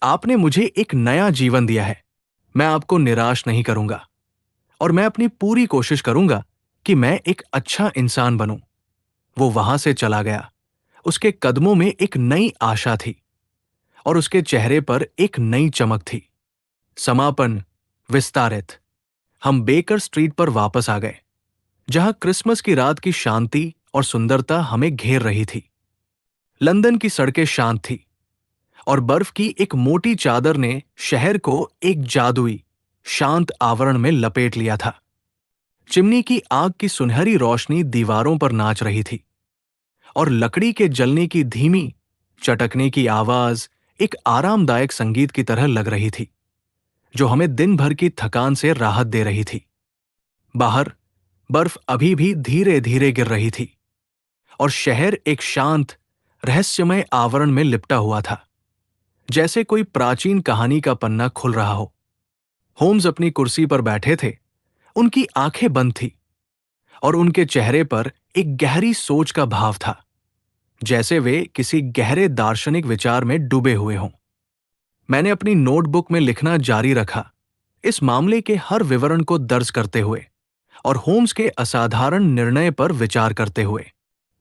आपने मुझे एक नया जीवन दिया है। मैं आपको निराश नहीं करूंगा और मैं अपनी पूरी कोशिश करूंगा कि मैं एक अच्छा इंसान बनूं। वो वहां से चला गया। उसके कदमों में एक नई आशा थी और उसके चेहरे पर एक नई चमक थी। समापन विस्तारित। हम बेकर स्ट्रीट पर वापस आ गए, जहां क्रिसमस की रात की शांति और सुंदरता हमें घेर रही थी। लंदन की सड़कें शांत थी और बर्फ की एक मोटी चादर ने शहर को एक जादुई, शांत आवरण में लपेट लिया था। चिमनी की आग की सुनहरी रोशनी दीवारों पर नाच रही थी और लकड़ी के जलने की धीमी चटकने की आवाज एक आरामदायक संगीत की तरह लग रही थी, जो हमें दिन भर की थकान से राहत दे रही थी। बाहर बर्फ अभी भी धीरे धीरे गिर रही थी और शहर एक शांत, रहस्यमय आवरण में लिपटा हुआ था, जैसे कोई प्राचीन कहानी का पन्ना खुल रहा हो। होम्स अपनी कुर्सी पर बैठे थे। उनकी आंखें बंद थी और उनके चेहरे पर एक गहरी सोच का भाव था, जैसे वे किसी गहरे दार्शनिक विचार में डूबे हुए हों। मैंने अपनी नोटबुक में लिखना जारी रखा, इस मामले के हर विवरण को दर्ज करते हुए और होम्स के असाधारण निर्णय पर विचार करते हुए।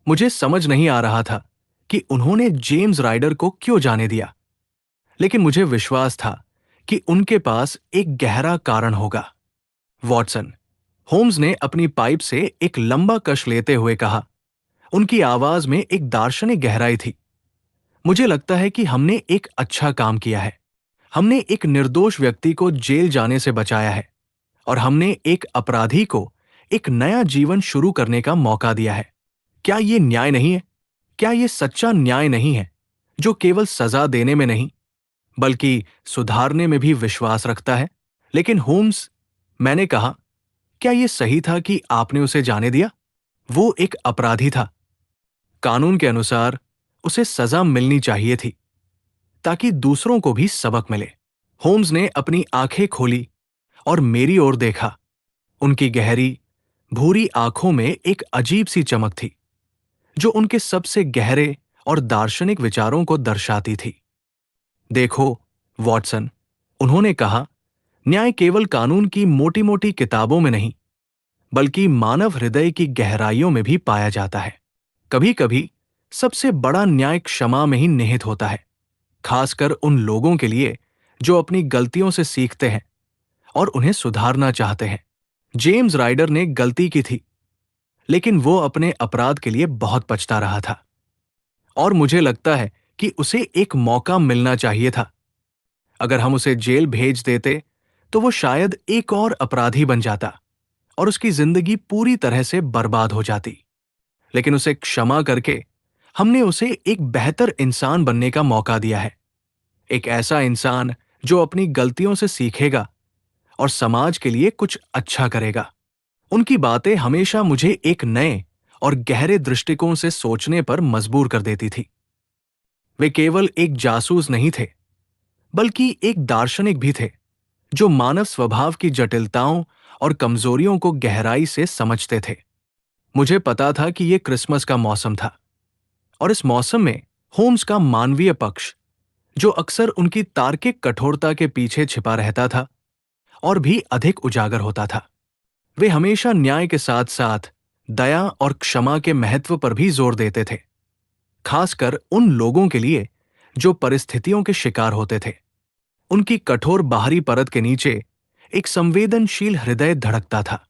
मुझे समझ नहीं आ रहा था कि उन्होंने जेम्स राइडर को क्यों जाने दिया, लेकिन मुझे विश्वास था कि उनके पास एक गहरा कारण होगा। वॉटसन, होम्स ने अपनी पाइप से एक लंबा कश लेते हुए कहा। उनकी आवाज में एक दार्शनिक गहराई थी। मुझे लगता है कि हमने एक अच्छा काम किया है। हमने एक निर्दोष व्यक्ति को जेल जाने से बचाया है और हमने एक अपराधी को एक नया जीवन शुरू करने का मौका दिया है। क्या ये न्याय नहीं है? क्या ये सच्चा न्याय नहीं है जो केवल सजा देने में नहीं बल्कि सुधारने में भी विश्वास रखता है। लेकिन होम्स, मैंने कहा, क्या यह सही था कि आपने उसे जाने दिया? वो एक अपराधी था। कानून के अनुसार उसे सजा मिलनी चाहिए थी ताकि दूसरों को भी सबक मिले। होम्स ने अपनी आंखें खोली और मेरी ओर देखा। उनकी गहरी, भूरी आंखों में एक अजीब सी चमक थी जो उनके सबसे गहरे और दार्शनिक विचारों को दर्शाती थी। देखो, वॉटसन, उन्होंने कहा, न्याय केवल कानून की मोटी-मोटी किताबों में नहीं, बल्कि मानव हृदय की गहराइयों में भी पाया जाता है। कभी-कभी सबसे बड़ा न्याय क्षमा में ही निहित होता है, खासकर उन लोगों के लिए जो अपनी गलतियों से सीखते हैं और उन्हें सुधारना चाहते हैं। जेम्स राइडर ने गलती की थी, लेकिन वो अपने अपराध के लिए बहुत पछता रहा था और मुझे लगता है कि उसे एक मौका मिलना चाहिए था। अगर हम उसे जेल भेज देते तो वो शायद एक और अपराधी बन जाता और उसकी जिंदगी पूरी तरह से बर्बाद हो जाती। लेकिन उसे क्षमा करके हमने उसे एक बेहतर इंसान बनने का मौका दिया है। एक ऐसा इंसान जो अपनी गलतियों से सीखेगा और समाज के लिए कुछ अच्छा करेगा। उनकी बातें हमेशा मुझे एक नए और गहरे दृष्टिकोण से सोचने पर मजबूर कर देती थी। वे केवल एक जासूस नहीं थे, बल्कि एक दार्शनिक भी थे जो मानव स्वभाव की जटिलताओं और कमजोरियों को गहराई से समझते थे। मुझे पता था कि यह क्रिसमस का मौसम था और इस मौसम में होम्स का मानवीय पक्ष, जो अक्सर उनकी तार्किक कठोरता के पीछे छिपा रहता था, और भी अधिक उजागर होता था। वे हमेशा न्याय के साथ साथ दया और क्षमा के महत्व पर भी जोर देते थे, खासकर उन लोगों के लिए जो परिस्थितियों के शिकार होते थे। उनकी कठोर बाहरी परत के नीचे एक संवेदनशील हृदय धड़कता था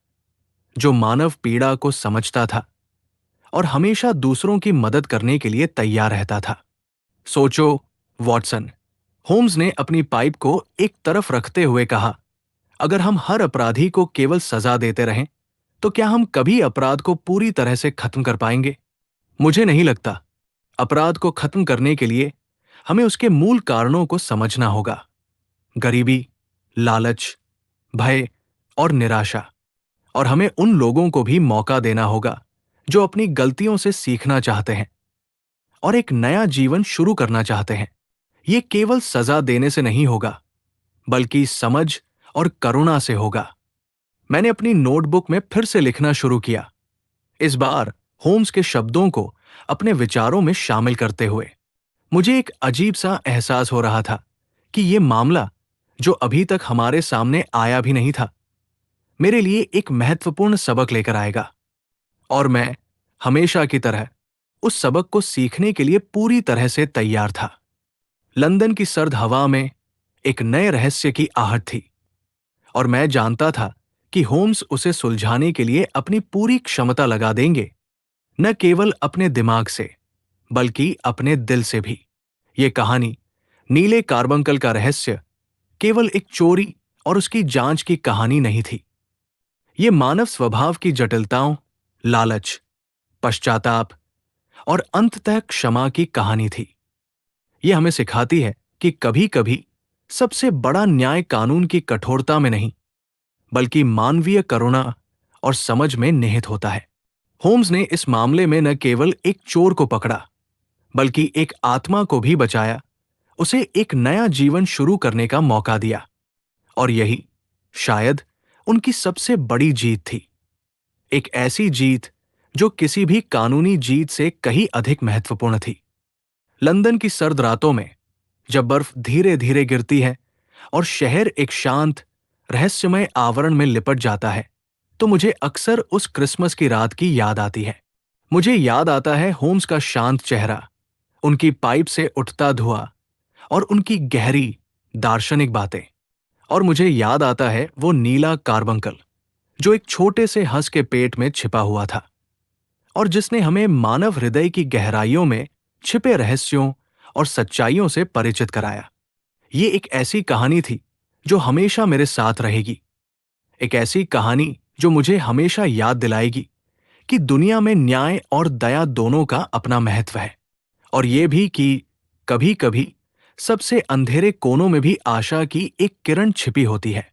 जो मानव पीड़ा को समझता था और हमेशा दूसरों की मदद करने के लिए तैयार रहता था। सोचो, वॉटसन, होम्स ने अपनी पाइप को एक तरफ रखते हुए कहा, अगर हम हर अपराधी को केवल सजा देते रहें तो क्या हम कभी अपराध को पूरी तरह से खत्म कर पाएंगे? मुझे नहीं लगता। अपराध को खत्म करने के लिए हमें उसके मूल कारणों को समझना होगा। गरीबी, लालच, भय और निराशा। और हमें उन लोगों को भी मौका देना होगा जो अपनी गलतियों से सीखना चाहते हैं और एक नया जीवन शुरू करना चाहते हैं। ये केवल सजा देने से नहीं होगा, बल्कि समझ और करुणा से होगा। मैंने अपनी नोटबुक में फिर से लिखना शुरू किया, इस बार होम्स के शब्दों को अपने विचारों में शामिल करते हुए। मुझे एक अजीब सा एहसास हो रहा था कि यह मामला, जो अभी तक हमारे सामने आया भी नहीं था, मेरे लिए एक महत्वपूर्ण सबक लेकर आएगा। और मैं, हमेशा की तरह, उस सबक को सीखने के लिए पूरी तरह से तैयार था। लंदन की सर्द हवा में एक नए रहस्य की आहट थी और मैं जानता था कि होम्स उसे सुलझाने के लिए अपनी पूरी क्षमता लगा देंगे, न केवल अपने दिमाग से बल्कि अपने दिल से भी। ये कहानी, नीले कार्बंकल का रहस्य, केवल एक चोरी और उसकी जांच की कहानी नहीं थी। ये मानव स्वभाव की जटिलताओं, लालच, पश्चाताप और अंततः क्षमा की कहानी थी। यह हमें सिखाती है कि कभी-कभी सबसे बड़ा न्याय कानून की कठोरता में नहीं, बल्कि मानवीय करुणा और समझ में निहित होता है। होम्स ने इस मामले में न केवल एक चोर को पकड़ा, बल्कि एक आत्मा को भी बचाया, उसे एक नया जीवन शुरू करने का मौका दिया। और यही शायद उनकी सबसे बड़ी जीत थी। एक ऐसी जीत जो किसी भी कानूनी जीत से कहीं अधिक महत्वपूर्ण थी। लंदन की सर्द रातों में जब बर्फ धीरे धीरे गिरती है और शहर एक शांत, रहस्यमय आवरण में लिपट जाता है, तो मुझे अक्सर उस क्रिसमस की रात की याद आती है। मुझे याद आता है होम्स का शांत चेहरा, उनकी पाइप से उठता धुआं और उनकी गहरी, दार्शनिक बातें। और मुझे याद आता है वो नीला कार्बंकल जो एक छोटे से हंस के पेट में छिपा हुआ था और जिसने हमें मानव हृदय की गहराइयों में छिपे रहस्यों और सच्चाइयों से परिचित कराया। ये एक ऐसी कहानी थी जो हमेशा मेरे साथ रहेगी। एक ऐसी कहानी जो मुझे हमेशा याद दिलाएगी कि दुनिया में न्याय और दया दोनों का अपना महत्व है, और ये भी कि कभी कभी सबसे अंधेरे कोनों में भी आशा की एक किरण छिपी होती है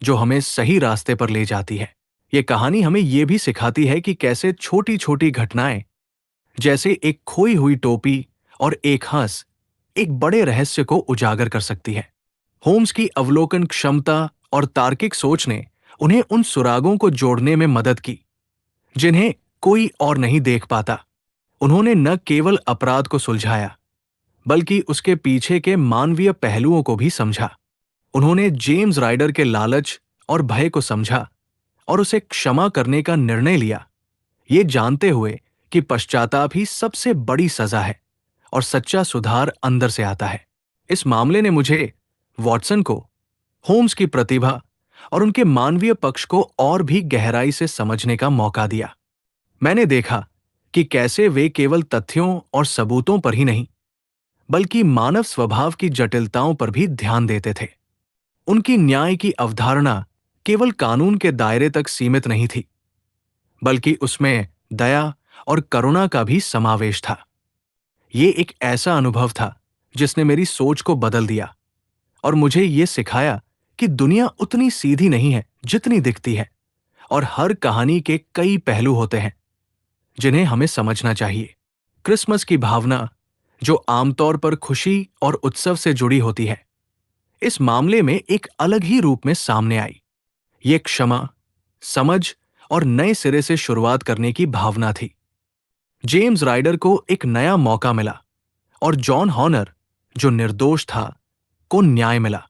जो हमें सही रास्ते पर ले जाती है। ये कहानी हमें ये भी सिखाती है कि कैसे छोटी छोटी घटनाएं, जैसे एक खोई हुई टोपी और एक हंस, एक बड़े रहस्य को उजागर कर सकती है। होम्स की अवलोकन क्षमता और तार्किक सोच ने उन्हें उन सुरागों को जोड़ने में मदद की जिन्हें कोई और नहीं देख पाता। उन्होंने न केवल अपराध को सुलझाया, बल्कि उसके पीछे के मानवीय पहलुओं को भी समझा। उन्होंने जेम्स राइडर के लालच और भय को समझा और उसे क्षमा करने का निर्णय लिया, ये जानते हुए कि पश्चाताप ही सबसे बड़ी सजा है और सच्चा सुधार अंदर से आता है। इस मामले ने मुझे वॉटसन को, होम्स की प्रतिभा और उनके मानवीय पक्ष को और भी गहराई से समझने का मौका दिया। मैंने देखा कि कैसे वे केवल तथ्यों और सबूतों पर ही नहीं, बल्कि मानव स्वभाव की जटिलताओं पर भी ध्यान देते थे। उनकी न्याय की अवधारणा केवल कानून के दायरे तक सीमित नहीं थी, बल्कि उसमें दया और करुणा का भी समावेश था। ये एक ऐसा अनुभव था जिसने मेरी सोच को बदल दिया और मुझे ये सिखाया कि दुनिया उतनी सीधी नहीं है जितनी दिखती है और हर कहानी के कई पहलू होते हैं जिन्हें हमें समझना चाहिए। क्रिसमस की भावना, जो आमतौर पर खुशी और उत्सव से जुड़ी होती है, इस मामले में एक अलग ही रूप में सामने आई। ये क्षमा, समझ और नए सिरे से शुरुआत करने की भावना थी। जेम्स राइडर को एक नया मौका मिला और जॉन हॉनर, जो निर्दोष था, को न्याय मिला।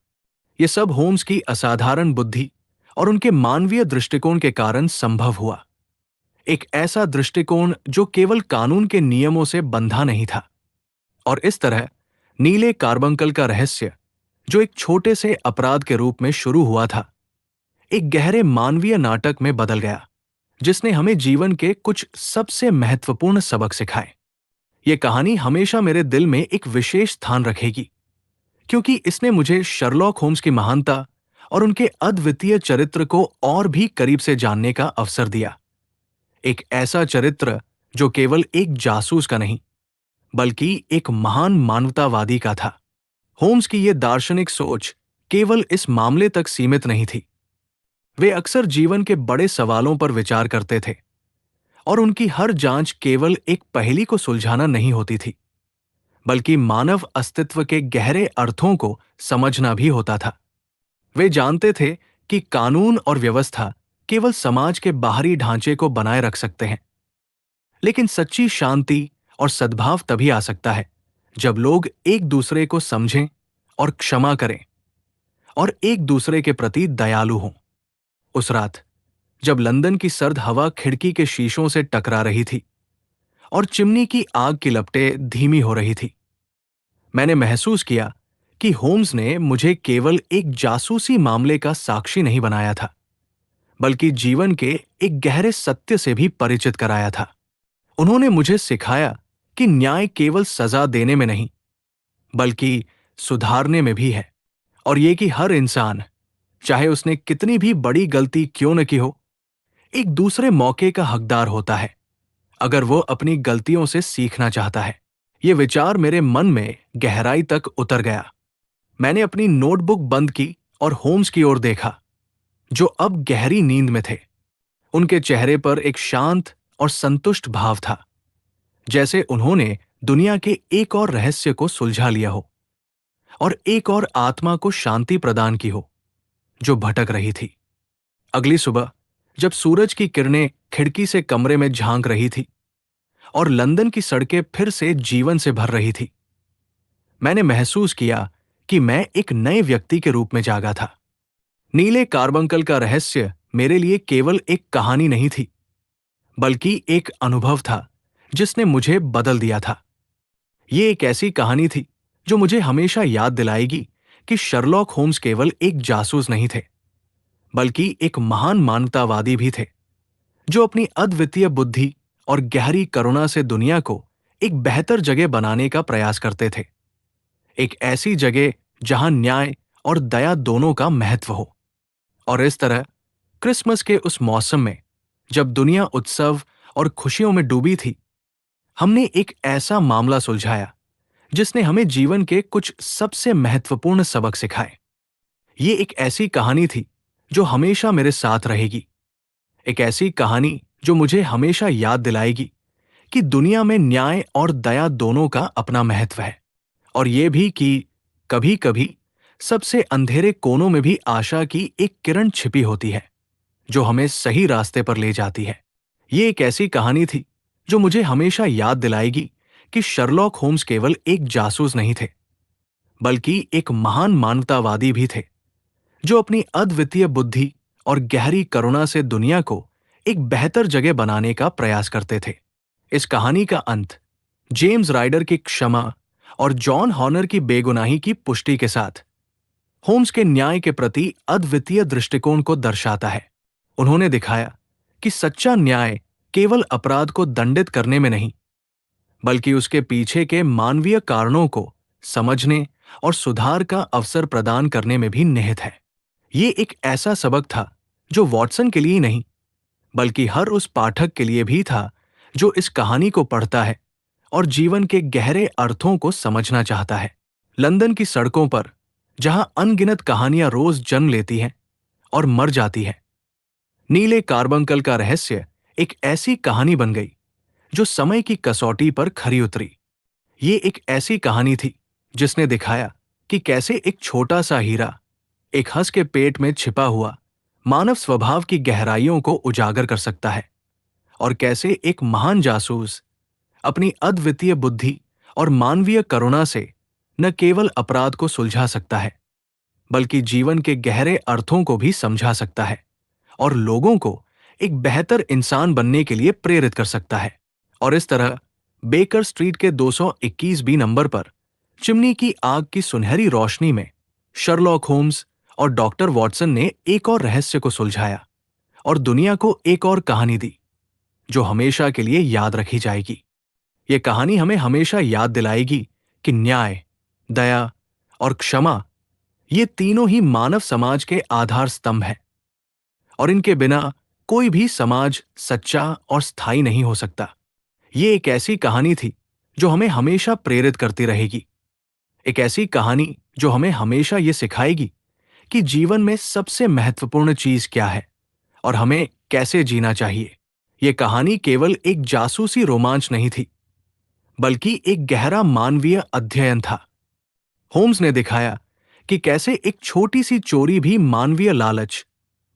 ये सब होम्स की असाधारण बुद्धि और उनके मानवीय दृष्टिकोण के कारण संभव हुआ। एक ऐसा दृष्टिकोण जो केवल कानून के नियमों से बंधा नहीं था। और इस तरह नीले कार्बंकल का रहस्य, जो एक छोटे से अपराध के रूप में शुरू हुआ था, एक गहरे मानवीय नाटक में बदल गया जिसने हमें जीवन के कुछ सबसे महत्वपूर्ण सबक सिखाए। ये कहानी हमेशा मेरे दिल में एक विशेष स्थान रखेगी, क्योंकि इसने मुझे शर्लॉक होम्स की महानता और उनके अद्वितीय चरित्र को और भी करीब से जानने का अवसर दिया। एक ऐसा चरित्र जो केवल एक जासूस का नहीं, बल्कि एक महान मानवतावादी का था। होम्स की यह दार्शनिक सोच केवल इस मामले तक सीमित नहीं थी। वे अक्सर जीवन के बड़े सवालों पर विचार करते थे और उनकी हर जांच केवल एक पहेली को सुलझाना नहीं होती थी, बल्कि मानव अस्तित्व के गहरे अर्थों को समझना भी होता था। वे जानते थे कि कानून और व्यवस्था केवल समाज के बाहरी ढांचे को बनाए रख सकते हैं, लेकिन सच्ची शांति और सद्भाव तभी आ सकता है जब लोग एक दूसरे को समझें और क्षमा करें और एक दूसरे के प्रति दयालु हों। उस रात, जब लंदन की सर्द हवा खिड़की के शीशों से टकरा रही थी और चिमनी की आग की लपटें धीमी हो रही थी, मैंने महसूस किया कि होम्स ने मुझे केवल एक जासूसी मामले का साक्षी नहीं बनाया था, बल्कि जीवन के एक गहरे सत्य से भी परिचित कराया था। उन्होंने मुझे सिखाया कि न्याय केवल सजा देने में नहीं, बल्कि सुधारने में भी है, और ये कि हर इंसान, चाहे उसने कितनी भी बड़ी गलती क्यों न की हो, एक दूसरे मौके का हकदार होता है, अगर वो अपनी गलतियों से सीखना चाहता है। ये विचार मेरे मन में गहराई तक उतर गया। मैंने अपनी नोटबुक बंद की और होम्स की ओर देखा, जो अब गहरी नींद में थे। उनके चेहरे पर एक शांत और संतुष्ट भाव था, जैसे उन्होंने दुनिया के एक और रहस्य को सुलझा लिया हो और एक और आत्मा को शांति प्रदान की हो जो भटक रही थी। अगली सुबह, जब सूरज की किरणें खिड़की से कमरे में झांक रही थी और लंदन की सड़कें फिर से जीवन से भर रही थी, मैंने महसूस किया कि मैं एक नए व्यक्ति के रूप में जागा था। नीले कार्बंकल का रहस्य मेरे लिए केवल एक कहानी नहीं थी, बल्कि एक अनुभव था जिसने मुझे बदल दिया था। ये एक ऐसी कहानी थी जो मुझे हमेशा याद दिलाएगी कि शर्लॉक होम्स केवल एक जासूस नहीं थे, बल्कि एक महान मानवतावादी भी थे, जो अपनी अद्वितीय बुद्धि और गहरी करुणा से दुनिया को एक बेहतर जगह बनाने का प्रयास करते थे। एक ऐसी जगह जहां न्याय और दया दोनों का महत्व हो। और इस तरह क्रिसमस के उस मौसम में, जब दुनिया उत्सव और खुशियों में डूबी थी, हमने एक ऐसा मामला सुलझाया जिसने हमें जीवन के कुछ सबसे महत्वपूर्ण सबक सिखाए। ये एक ऐसी कहानी थी जो हमेशा मेरे साथ रहेगी। एक ऐसी कहानी जो मुझे हमेशा याद दिलाएगी कि दुनिया में न्याय और दया दोनों का अपना महत्व है, और ये भी कि कभी कभी सबसे अंधेरे कोनों में भी आशा की एक किरण छिपी होती है जो हमें सही रास्ते पर ले जाती है। ये एक ऐसी कहानी थी जो मुझे हमेशा याद दिलाएगी कि शर्लॉक होम्स केवल एक जासूस नहीं थे, बल्कि एक महान मानवतावादी भी थे जो अपनी अद्वितीय बुद्धि और गहरी करुणा से दुनिया को एक बेहतर जगह बनाने का प्रयास करते थे। इस कहानी का अंत जेम्स राइडर की क्षमा और जॉन हॉनर की बेगुनाही की पुष्टि के साथ होम्स के न्याय के प्रति अद्वितीय दृष्टिकोण को दर्शाता है। उन्होंने दिखाया कि सच्चा न्याय केवल अपराध को दंडित करने में नहीं, बल्कि उसके पीछे के मानवीय कारणों को समझने और सुधार का अवसर प्रदान करने में भी निहित है। ये एक ऐसा सबक था जो वॉटसन के लिए ही नहीं, बल्कि हर उस पाठक के लिए भी था जो इस कहानी को पढ़ता है और जीवन के गहरे अर्थों को समझना चाहता है। लंदन की सड़कों पर जहां अनगिनत कहानियां रोज जन्म लेती हैं और मर जाती हैं, नीले कार्बंकल का रहस्य एक ऐसी कहानी बन गई जो समय की कसौटी पर खरी उतरी। ये एक ऐसी कहानी थी जिसने दिखाया कि कैसे एक छोटा सा हीरा एक हंस के पेट में छिपा हुआ मानव स्वभाव की गहराइयों को उजागर कर सकता है, और कैसे एक महान जासूस अपनी अद्वितीय बुद्धि और मानवीय करुणा से न केवल अपराध को सुलझा सकता है, बल्कि जीवन के गहरे अर्थों को भी समझा सकता है और लोगों को एक बेहतर इंसान बनने के लिए प्रेरित कर सकता है। और इस तरह बेकर स्ट्रीट के 221 बी नंबर पर चिमनी की आग की सुनहरी रोशनी में शर्लॉक होम्स और डॉक्टर वॉटसन ने एक और रहस्य को सुलझाया और दुनिया को एक और कहानी दी जो हमेशा के लिए याद रखी जाएगी। ये कहानी हमें हमेशा याद दिलाएगी कि न्याय, दया और क्षमा, ये तीनों ही मानव समाज के आधार स्तंभ हैं, और इनके बिना कोई भी समाज सच्चा और स्थायी नहीं हो सकता। ये एक ऐसी कहानी थी जो हमें हमेशा प्रेरित करती रहेगी। एक ऐसी कहानी जो हमें हमेशा ये सिखाएगी कि जीवन में सबसे महत्वपूर्ण चीज क्या है और हमें कैसे जीना चाहिए। ये कहानी केवल एक जासूसी रोमांच नहीं थी, बल्कि एक गहरा मानवीय अध्ययन था। होम्स ने दिखाया कि कैसे एक छोटी सी चोरी भी मानवीय लालच,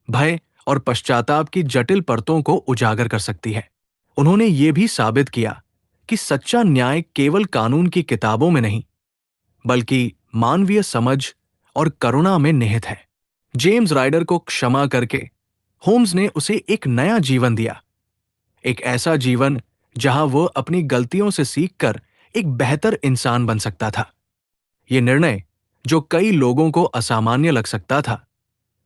भय और पश्चाताप की जटिल परतों को उजागर कर सकती है। उन्होंने ये भी साबित किया कि सच्चा न्याय केवल कानून की किताबों में नहीं, बल्कि मानवीय समझ और करुणा में निहित है। जेम्स राइडर को क्षमा करके होम्स ने उसे एक नया जीवन दिया, एक ऐसा जीवन जहां वह अपनी गलतियों से सीखकर एक बेहतर इंसान बन सकता था। यह निर्णय, जो कई लोगों को असामान्य लग सकता था,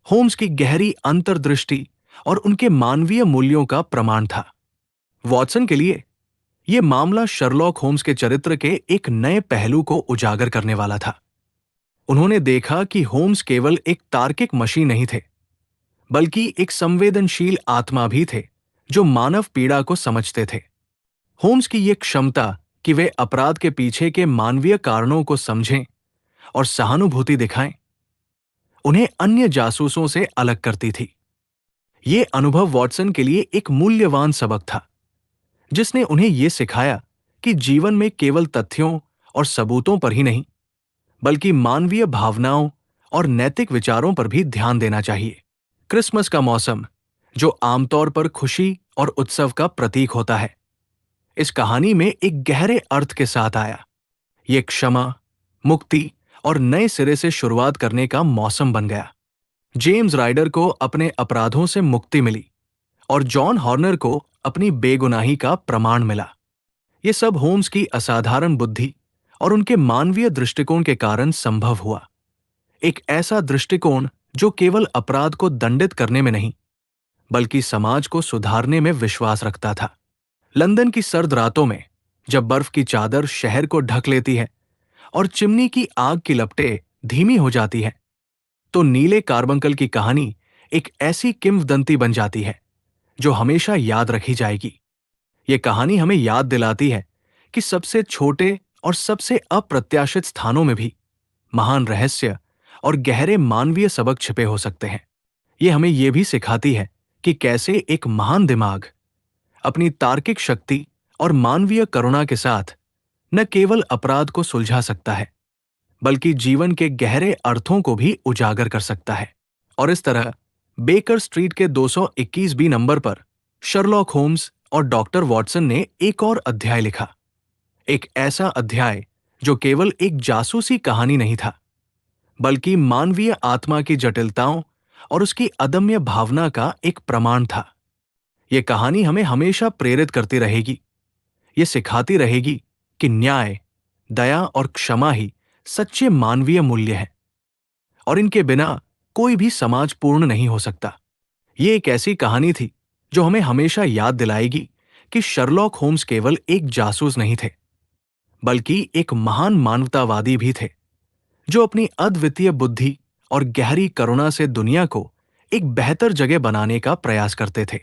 होम्स की गहरी अंतर्दृष्टि और उनके मानवीय मूल्यों का प्रमाण था। वॉटसन के लिए यह मामला शर्लॉक होम्स के चरित्र के एक नए पहलू को उजागर करने वाला था। उन्होंने देखा कि होम्स केवल एक तार्किक मशीन नहीं थे, बल्कि एक संवेदनशील आत्मा भी थे जो मानव पीड़ा को समझते थे। होम्स की यह क्षमता कि वे अपराध के पीछे के मानवीय कारणों को समझें और सहानुभूति दिखाएं, उन्हें अन्य जासूसों से अलग करती थी। यह अनुभव वॉटसन के लिए एक मूल्यवान सबक था, जिसने उन्हें यह सिखाया कि जीवन में केवल तथ्यों और सबूतों पर ही नहीं, बल्कि मानवीय भावनाओं और नैतिक विचारों पर भी ध्यान देना चाहिए। क्रिसमस का मौसम, जो आमतौर पर खुशी और उत्सव का प्रतीक होता है, इस कहानी में एक गहरे अर्थ के साथ आया। ये क्षमा, मुक्ति और नए सिरे से शुरुआत करने का मौसम बन गया। जेम्स राइडर को अपने अपराधों से मुक्ति मिली और जॉन हॉर्नर को अपनी बेगुनाही का प्रमाण मिला। ये सब होम्स की असाधारण बुद्धि और उनके मानवीय दृष्टिकोण के कारण संभव हुआ। एक ऐसा दृष्टिकोण जो केवल अपराध को दंडित करने में नहीं, बल्कि समाज को सुधारने में विश्वास रखता था। लंदन की सर्द रातों में जब बर्फ की चादर शहर को ढक लेती है और चिमनी की आग की लपटें धीमी हो जाती है, तो नीले कार्बंकल की कहानी एक ऐसी किंवदंती बन जाती है जो हमेशा याद रखी जाएगी। ये कहानी हमें याद दिलाती है कि सबसे छोटे और सबसे अप्रत्याशित स्थानों में भी महान रहस्य और गहरे मानवीय सबक छिपे हो सकते हैं। ये हमें यह भी सिखाती है कि कैसे एक महान दिमाग अपनी तार्किक शक्ति और मानवीय करुणा के साथ न केवल अपराध को सुलझा सकता है, बल्कि जीवन के गहरे अर्थों को भी उजागर कर सकता है। और इस तरह बेकर स्ट्रीट के 221 बी नंबर पर शर्लॉक होम्स और डॉक्टर वॉटसन ने एक और अध्याय लिखा। एक ऐसा अध्याय जो केवल एक जासूसी कहानी नहीं था, बल्कि मानवीय आत्मा की जटिलताओं और उसकी अदम्य भावना का एक प्रमाण था। यह कहानी हमें हमेशा प्रेरित करती रहेगी। ये सिखाती रहेगी कि न्याय, दया और क्षमा ही सच्चे मानवीय मूल्य हैं, और इनके बिना कोई भी समाज पूर्ण नहीं हो सकता। ये एक ऐसी कहानी थी जो हमें हमेशा याद दिलाएगी कि शर्लॉक होम्स केवल एक जासूस नहीं थे, बल्कि एक महान मानवतावादी भी थे, जो अपनी अद्वितीय बुद्धि और गहरी करुणा से दुनिया को एक बेहतर जगह बनाने का प्रयास करते थे।